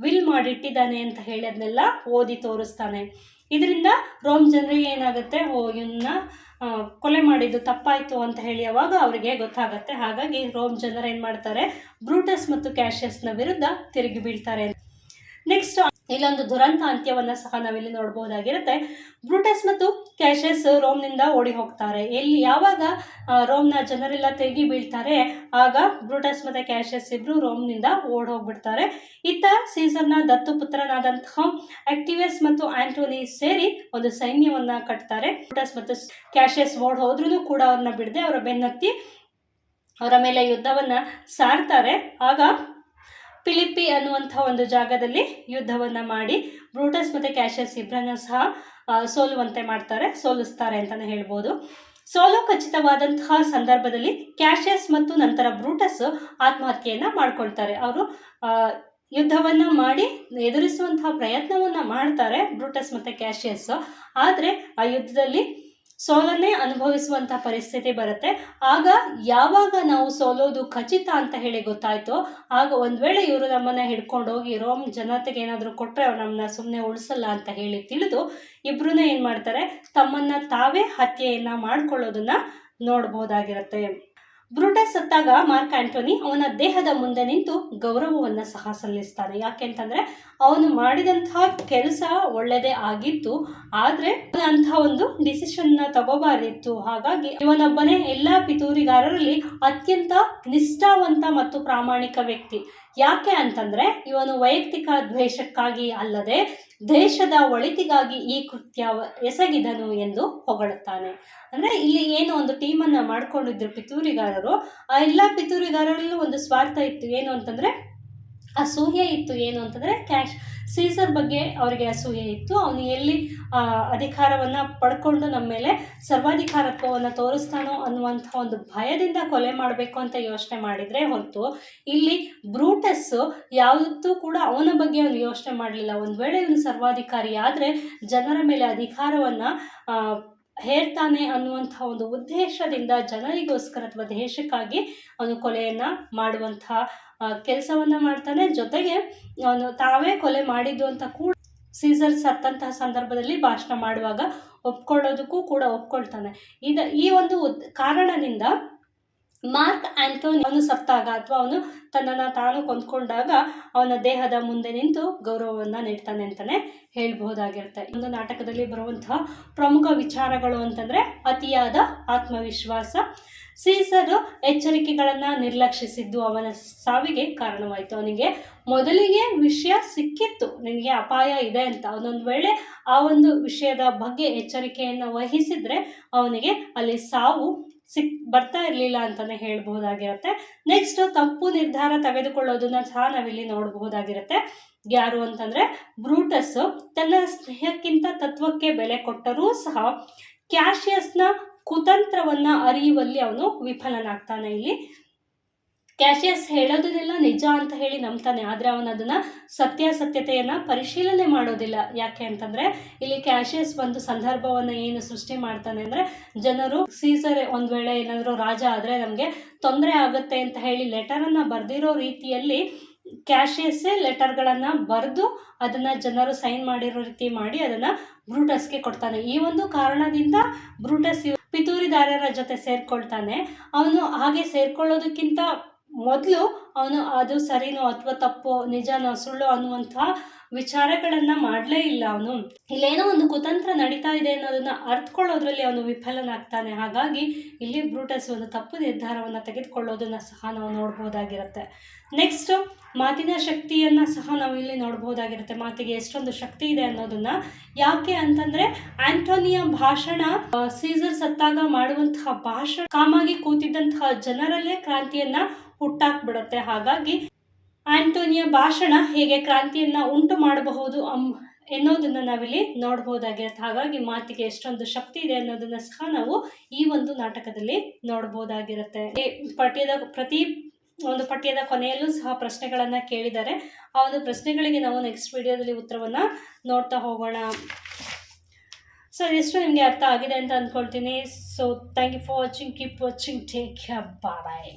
ವಿಲ್ ಮಾಡಿಟ್ಟಿದ್ದಾನೆ ಅಂತ ಹೇಳಿ ಅದನ್ನೆಲ್ಲ ಓದಿ ತೋರಿಸ್ತಾನೆ. ಇದರಿಂದ ರೋಮ್ ಜನರಿಗೆ ಏನಾಗುತ್ತೆ, ಇವನ್ನ ಕೊಲೆ ಮಾಡಿದ್ದು ತಪ್ಪಾಯಿತು ಅಂತ ಹೇಳಿ ಅವಾಗ ಅವರಿಗೆ ಗೊತ್ತಾಗುತ್ತೆ. ಹಾಗಾಗಿ ರೋಮ್ ಜನರು ಏನು ಮಾಡ್ತಾರೆ, ಬ್ರೂಟಸ್ ಮತ್ತು ಕ್ಯಾಶಿಯಸ್ನ ವಿರುದ್ಧ ತಿರುಗಿ ಬೀಳ್ತಾರೆ. ನೆಕ್ಸ್ಟ್ ಇಲ್ಲೊಂದು ದುರಂತ ಅಂತ್ಯವನ್ನು ಸಹ ನಾವಿಲ್ಲಿ ನೋಡ್ಬೋದಾಗಿರುತ್ತೆ. ಬ್ರೂಟಸ್ ಮತ್ತು ಕ್ಯಾಶಿಯಸ್ ರೋಮ್ನಿಂದ ಓಡಿ ಹೋಗ್ತಾರೆ. ಯಾವಾಗ ರೋಮ್ನ ಜನರೆಲ್ಲ ತಿರುಗಿ ಬೀಳ್ತಾರೆ ಆಗ ಬ್ರೂಟಸ್ ಮತ್ತು ಕ್ಯಾಶಿಯಸ್ ಇಬ್ಬರು ರೋಮ್ನಿಂದ ಓಡಿ ಹೋಗ್ಬಿಡ್ತಾರೆ. ಇತ್ತ ಸೀಸರ್ನ ದತ್ತುಪುತ್ರನಾದಂತಹ ಆಕ್ಟಿವಿಯಸ್ ಮತ್ತು ಆಂಟೋನಿ ಸೇರಿ ಒಂದು ಸೈನ್ಯವನ್ನು ಕಟ್ತಾರೆ. ಬ್ರೂಟಸ್ ಮತ್ತು ಕ್ಯಾಶಿಯಸ್ ಓಡಿ ಹೋದ್ರೂ ಕೂಡ ಅವ್ರನ್ನ ಬಿಡದೆ ಅವರ ಬೆನ್ನತ್ತಿ ಅವರ ಮೇಲೆ ಯುದ್ಧವನ್ನು ಸಾರ್ತಾರೆ. ಆಗ ಫಿಲಿಪ್ಪಿ ಅನ್ನುವಂಥ ಒಂದು ಜಾಗದಲ್ಲಿ ಯುದ್ಧವನ್ನು ಮಾಡಿ ಬ್ರೂಟಸ್ ಮತ್ತು ಕ್ಯಾಶಿಯಸ್ ಇಬ್ಬರನ್ನ ಸಹ ಸೋಲಿಸ್ತಾರೆ ಅಂತಲೇ ಹೇಳ್ಬೋದು. ಸೋಲು ಖಚಿತವಾದಂತಹ ಸಂದರ್ಭದಲ್ಲಿ ಕ್ಯಾಶಿಯಸ್ ಮತ್ತು ನಂತರ ಬ್ರೂಟಸ್ ಆತ್ಮಹತ್ಯೆಯನ್ನು ಮಾಡ್ಕೊಳ್ತಾರೆ. ಅವರು ಯುದ್ಧವನ್ನು ಮಾಡಿ ಎದುರಿಸುವಂತಹ ಪ್ರಯತ್ನವನ್ನು ಮಾಡ್ತಾರೆ ಬ್ರೂಟಸ್ ಮತ್ತು ಕ್ಯಾಶಿಯಸ್. ಆದರೆ ಆ ಯುದ್ಧದಲ್ಲಿ ಸೋಲನ್ನೇ ಅನುಭವಿಸುವಂಥ ಪರಿಸ್ಥಿತಿ ಬರುತ್ತೆ. ಆಗ ಯಾವಾಗ ನಾವು ಸೋಲೋದು ಖಚಿತ ಅಂತ ಹೇಳಿ ಗೊತ್ತಾಯ್ತೋ ಆಗ ಒಂದು ವೇಳೆ ಇವರು ನಮ್ಮನ್ನು ಹಿಡ್ಕೊಂಡು ಹೋಗಿ ರೋಮ್ ಜನತೆಗೆ ಏನಾದರೂ ಕೊಟ್ಟರೆ ಅವ್ರು ನಮ್ಮನ್ನ ಸುಮ್ಮನೆ ಉಳಿಸಲ್ಲ ಅಂತ ಹೇಳಿ ತಿಳಿದು ಇಬ್ಬರೂ ಏನು ಮಾಡ್ತಾರೆ, ತಮ್ಮನ್ನು ತಾವೇ ಹತ್ಯೆಯನ್ನು ಮಾಡ್ಕೊಳ್ಳೋದನ್ನು ನೋಡ್ಬೋದಾಗಿರುತ್ತೆ. ಬ್ರೂಟಸ್ ಸತ್ತಾಗ ಮಾರ್ಕ್ ಆಂಟೋನಿ ಅವನ ದೇಹದ ಮುಂದೆ ನಿಂತು ಗೌರವವನ್ನು ಸಹ ಸಲ್ಲಿಸ್ತಾನೆ. ಯಾಕೆಂತಂದರೆ ಅವನು ಮಾಡಿದಂತಹ ಕೆಲಸ ಒಳ್ಳೆಯದೇ ಆಗಿತ್ತು, ಆದರೆ ಅಂಥ ಒಂದು ಡಿಸಿಷನ್ನ ತಗೋಬಾರ್ದಿತ್ತು. ಹಾಗಾಗಿ ಇವನೊಬ್ಬನೇ ಎಲ್ಲ ಪಿತೂರಿಗಾರರಲ್ಲಿ ಅತ್ಯಂತ ನಿಷ್ಠಾವಂತ ಮತ್ತು ಪ್ರಾಮಾಣಿಕ ವ್ಯಕ್ತಿ. ಯಾಕೆ ಅಂತಂದರೆ ಇವನು ವೈಯಕ್ತಿಕ ದ್ವೇಷಕ್ಕಾಗಿ ಅಲ್ಲದೆ ದೇಶದ ಒಳಿತಿಗಾಗಿ ಈ ಕೃತ್ಯ ಎಸಗಿದನು ಎಂದು ಹೊಗಳುತ್ತಾನೆ. ಅಂದರೆ ಇಲ್ಲಿ ಏನು ಒಂದು ಟೀಮನ್ನು ಮಾಡ್ಕೊಂಡಿದ್ರು ಪಿತೂರಿಗಾರರು, ಆ ಎಲ್ಲ ಪಿತೂರಿಗಾರರಲ್ಲೂ ಒಂದು ಸ್ವಾರ್ಥ ಇತ್ತು. ಏನು ಅಂತಂದರೆ ಅಸೂಯೆ ಇತ್ತು. ಏನು ಅಂತಂದರೆ ಸೀಸರ್ ಬಗ್ಗೆ ಅವರಿಗೆ ಅಸೂಯೆ ಇತ್ತು. ಅವನು ಎಲ್ಲಿ ಅಧಿಕಾರವನ್ನು ಪಡ್ಕೊಂಡು ನಮ್ಮ ಮೇಲೆ ಸರ್ವಾಧಿಕಾರತ್ವವನ್ನು ತೋರಿಸ್ತಾನೋ ಅನ್ನುವಂಥ ಒಂದು ಭಯದಿಂದ ಕೊಲೆ ಮಾಡಬೇಕು ಅಂತ ಯೋಚನೆ ಮಾಡಿದರೆ ಹೊರತು ಇಲ್ಲಿ ಬ್ರೂಟಸ್ ಯಾವತ್ತೂ ಕೂಡ ಅವನ ಬಗ್ಗೆ ಅವನು ಯೋಚನೆ ಮಾಡಲಿಲ್ಲ. ಒಂದು ವೇಳೆ ಇವನು ಸರ್ವಾಧಿಕಾರಿ ಆದರೆ ಜನರ ಮೇಲೆ ಅಧಿಕಾರವನ್ನು ಹೇರ್ತಾನೆ ಅನ್ನುವಂಥ ಒಂದು ಉದ್ದೇಶದಿಂದ ಜನರಿಗೋಸ್ಕರ ಅಥವಾ ದೇಶಕ್ಕಾಗಿ ಅವನು ಕೊಲೆಯನ್ನು ಮಾಡುವಂಥ ಕೆಲಸವನ್ನು ಮಾಡ್ತಾನೆ. ಜೊತೆಗೆ ಅವನು ತಾವೇ ಕೊಲೆ ಮಾಡಿದ್ದು ಅಂತ ಕೂಡ ಸೀಸರ್ ಸತ್ತಂತಹ ಸಂದರ್ಭದಲ್ಲಿ ಭಾಷಣ ಮಾಡುವಾಗ ಒಪ್ಕೊಳ್ಳೋದಕ್ಕೂ ಕೂಡ ಒಪ್ಕೊಳ್ತಾನೆ. ಈ ಒಂದು ಕಾರಣದಿಂದ ಮಾರ್ಕ್ ಆಂಟೋನಿ ಅವನು ಸತ್ತಾಗ ಅಥವಾ ಅವನು ತನ್ನನ್ನು ತಾನು ಕೊಂದ್ಕೊಂಡಾಗ ಅವನ ದೇಹದ ಮುಂದೆ ನಿಂತು ಗೌರವವನ್ನು ನೀಡ್ತಾನೆ ಅಂತಲೇ ಹೇಳ್ಬಹುದಾಗಿರುತ್ತೆ. ಒಂದು ನಾಟಕದಲ್ಲಿ ಬರುವಂತಹ ಪ್ರಮುಖ ವಿಚಾರಗಳು ಅಂತಂದರೆ ಅತಿಯಾದ ಆತ್ಮವಿಶ್ವಾಸ. ಸೀಸರ್ ಎಚ್ಚರಿಕೆಗಳನ್ನು ನಿರ್ಲಕ್ಷಿಸಿದ್ದು ಅವನ ಸಾವಿಗೆ ಕಾರಣವಾಯಿತು. ಅವನಿಗೆ ಮೊದಲಿಗೆ ವಿಷಯ ಸಿಕ್ಕಿತ್ತು, ನಿನಗೆ ಅಪಾಯ ಇದೆ ಅಂತ. ಅವನೊಂದು ವೇಳೆ ಆ ಒಂದು ವಿಷಯದ ಬಗ್ಗೆ ಎಚ್ಚರಿಕೆಯನ್ನು ವಹಿಸಿದರೆ ಅವನಿಗೆ ಅಲ್ಲಿ ಸಾವು ಬರ್ತಾ ಇರಲಿಲ್ಲ ಅಂತಲೇ ಹೇಳ್ಬಹುದಾಗಿರುತ್ತೆ. ನೆಕ್ಸ್ಟ್ ತಪ್ಪು ನಿರ್ಧಾರ ತೆಗೆದುಕೊಳ್ಳೋದನ್ನ ಸಹ ನಾವಿಲ್ಲಿ ನೋಡಬಹುದಾಗಿರುತ್ತೆ. ಯಾರು ಅಂತಂದರೆ ಬ್ರೂಟಸ್ ತನ್ನ ಸ್ನೇಹಕ್ಕಿಂತ ತತ್ವಕ್ಕೆ ಬೆಲೆ ಕೊಟ್ಟರೂ ಸಹ ಕ್ಯಾಶಿಯಸ್ನ ಕುತಂತ್ರವನ್ನು ಅರಿಯುವಲ್ಲಿ ಅವನು ವಿಫಲನಾಗ್ತಾನೆ. ಇಲ್ಲಿ ಕ್ಯಾಶಿಯಸ್ ಹೇಳೋದನ್ನೆಲ್ಲ ನಿಜ ಅಂತ ಹೇಳಿ ನಂಬ್ತಾನೆ, ಆದರೆ ಅವನು ಅದನ್ನು ಸತ್ಯಾಸತ್ಯತೆಯನ್ನು ಪರಿಶೀಲನೆ ಮಾಡೋದಿಲ್ಲ. ಯಾಕೆ ಅಂತಂದರೆ ಇಲ್ಲಿ ಕ್ಯಾಶಿಯಸ್ ಒಂದು ಸಂದರ್ಭವನ್ನು ಏನು ಸೃಷ್ಟಿ ಮಾಡ್ತಾನೆ ಅಂದರೆ, ಜನರು ಸೀಸರ್ ಒಂದು ವೇಳೆ ಏನಾದರೂ ರಾಜ ಆದರೆ ನಮಗೆ ತೊಂದರೆ ಆಗುತ್ತೆ ಅಂತ ಹೇಳಿ ಲೆಟರನ್ನು ಬರೆದಿರೋ ರೀತಿಯಲ್ಲಿ ಕ್ಯಾಶಿಯಸ್ಸೇ ಲೆಟರ್ಗಳನ್ನು ಬರೆದು ಅದನ್ನು ಜನರು ಸೈನ್ ಮಾಡಿರೋ ರೀತಿ ಮಾಡಿ ಅದನ್ನು ಬ್ರೂಟಸ್ಗೆ ಕೊಡ್ತಾನೆ. ಈ ಒಂದು ಕಾರಣದಿಂದ ಬ್ರೂಟಸ್ ಪಿತೂರಿದಾರರ ಜೊತೆ ಸೇರ್ಕೊಳ್ತಾನೆ. ಅವನು ಹಾಗೆ ಸೇರ್ಕೊಳ್ಳೋದಕ್ಕಿಂತ ಮೊದಲು ಅವನು ಅದು ಸರಿನೋ ಅಥವಾ ತಪ್ಪೋ ನಿಜನೋ ಸುಳ್ಳು ಅನ್ನುವಂತಹ ವಿಚಾರಗಳನ್ನು ಮಾಡಲೇ ಇಲ್ಲ. ಅವನು ಇಲ್ಲೇನೋ ಒಂದು ಕುತಂತ್ರ ನಡೀತಾ ಇದೆ ಅನ್ನೋದನ್ನು ಅರ್ಥಕೊಳ್ಳೋದ್ರಲ್ಲಿ ಅವನು ವಿಫಲನಾಗ್ತಾನೆ. ಹಾಗಾಗಿ ಇಲ್ಲಿ ಬ್ರೂಟಸ್ ಒಂದು ತಪ್ಪು ನಿರ್ಧಾರವನ್ನು ತೆಗೆದುಕೊಳ್ಳೋದನ್ನು ಸಹ ನಾವು ನೋಡ್ಬೋದಾಗಿರುತ್ತೆ. ನೆಕ್ಸ್ಟ್ ಮಾತಿನ ಶಕ್ತಿಯನ್ನು ಸಹ ನಾವು ಇಲ್ಲಿ ನೋಡ್ಬೋದಾಗಿರುತ್ತೆ. ಮಾತಿಗೆ ಎಷ್ಟೊಂದು ಶಕ್ತಿ ಇದೆ ಅನ್ನೋದನ್ನು. ಯಾಕೆ ಅಂತಂದರೆ ಆಂಟೋನಿಯ ಭಾಷಣ, ಸೀಸರ್ ಸತ್ತಾಗ ಮಾಡುವಂತಹ ಭಾಷಣ ಕಾಮಾಗಿ ಕೂತಿದ್ದಂತಹ ಜನರಲ್ಲೇ ಕ್ರಾಂತಿಯನ್ನು ಹುಟ್ಟಾಕ್ಬಿಡುತ್ತೆ. ಹಾಗಾಗಿ ಆಂಟೋನಿಯ ಭಾಷಣ ಹೇಗೆ ಕ್ರಾಂತಿಯನ್ನು ಉಂಟು ಮಾಡಬಹುದು ಎನ್ನೋದನ್ನು ನಾವಿಲ್ಲಿ ನೋಡ್ಬೋದಾಗಿರುತ್ತೆ. ಹಾಗಾಗಿ ಮಾತಿಗೆ ಎಷ್ಟೊಂದು ಶಕ್ತಿ ಇದೆ ಅನ್ನೋದನ್ನು ಸಹ ನಾವು ಈ ಒಂದು ನಾಟಕದಲ್ಲಿ ನೋಡ್ಬೋದಾಗಿರುತ್ತೆ. ಪ್ರತಿ ಒಂದು ಪಠ್ಯದ ಕೊನೆಯಲ್ಲೂ ಸಹ ಪ್ರಶ್ನೆಗಳನ್ನು ಕೇಳಿದ್ದಾರೆ. ಆ ಒಂದು ಪ್ರಶ್ನೆಗಳಿಗೆ ನಾವು ನೆಕ್ಸ್ಟ್ ವಿಡಿಯೋದಲ್ಲಿ ಉತ್ತರವನ್ನು ನೋಡ್ತಾ ಹೋಗೋಣ. ಸೊ ಎಷ್ಟು ನಿಮಗೆ ಅರ್ಥ ಆಗಿದೆ ಅಂತ ಅಂದ್ಕೊಳ್ತೀನಿ. So thank you for watching. Keep watching. Take care. Bye.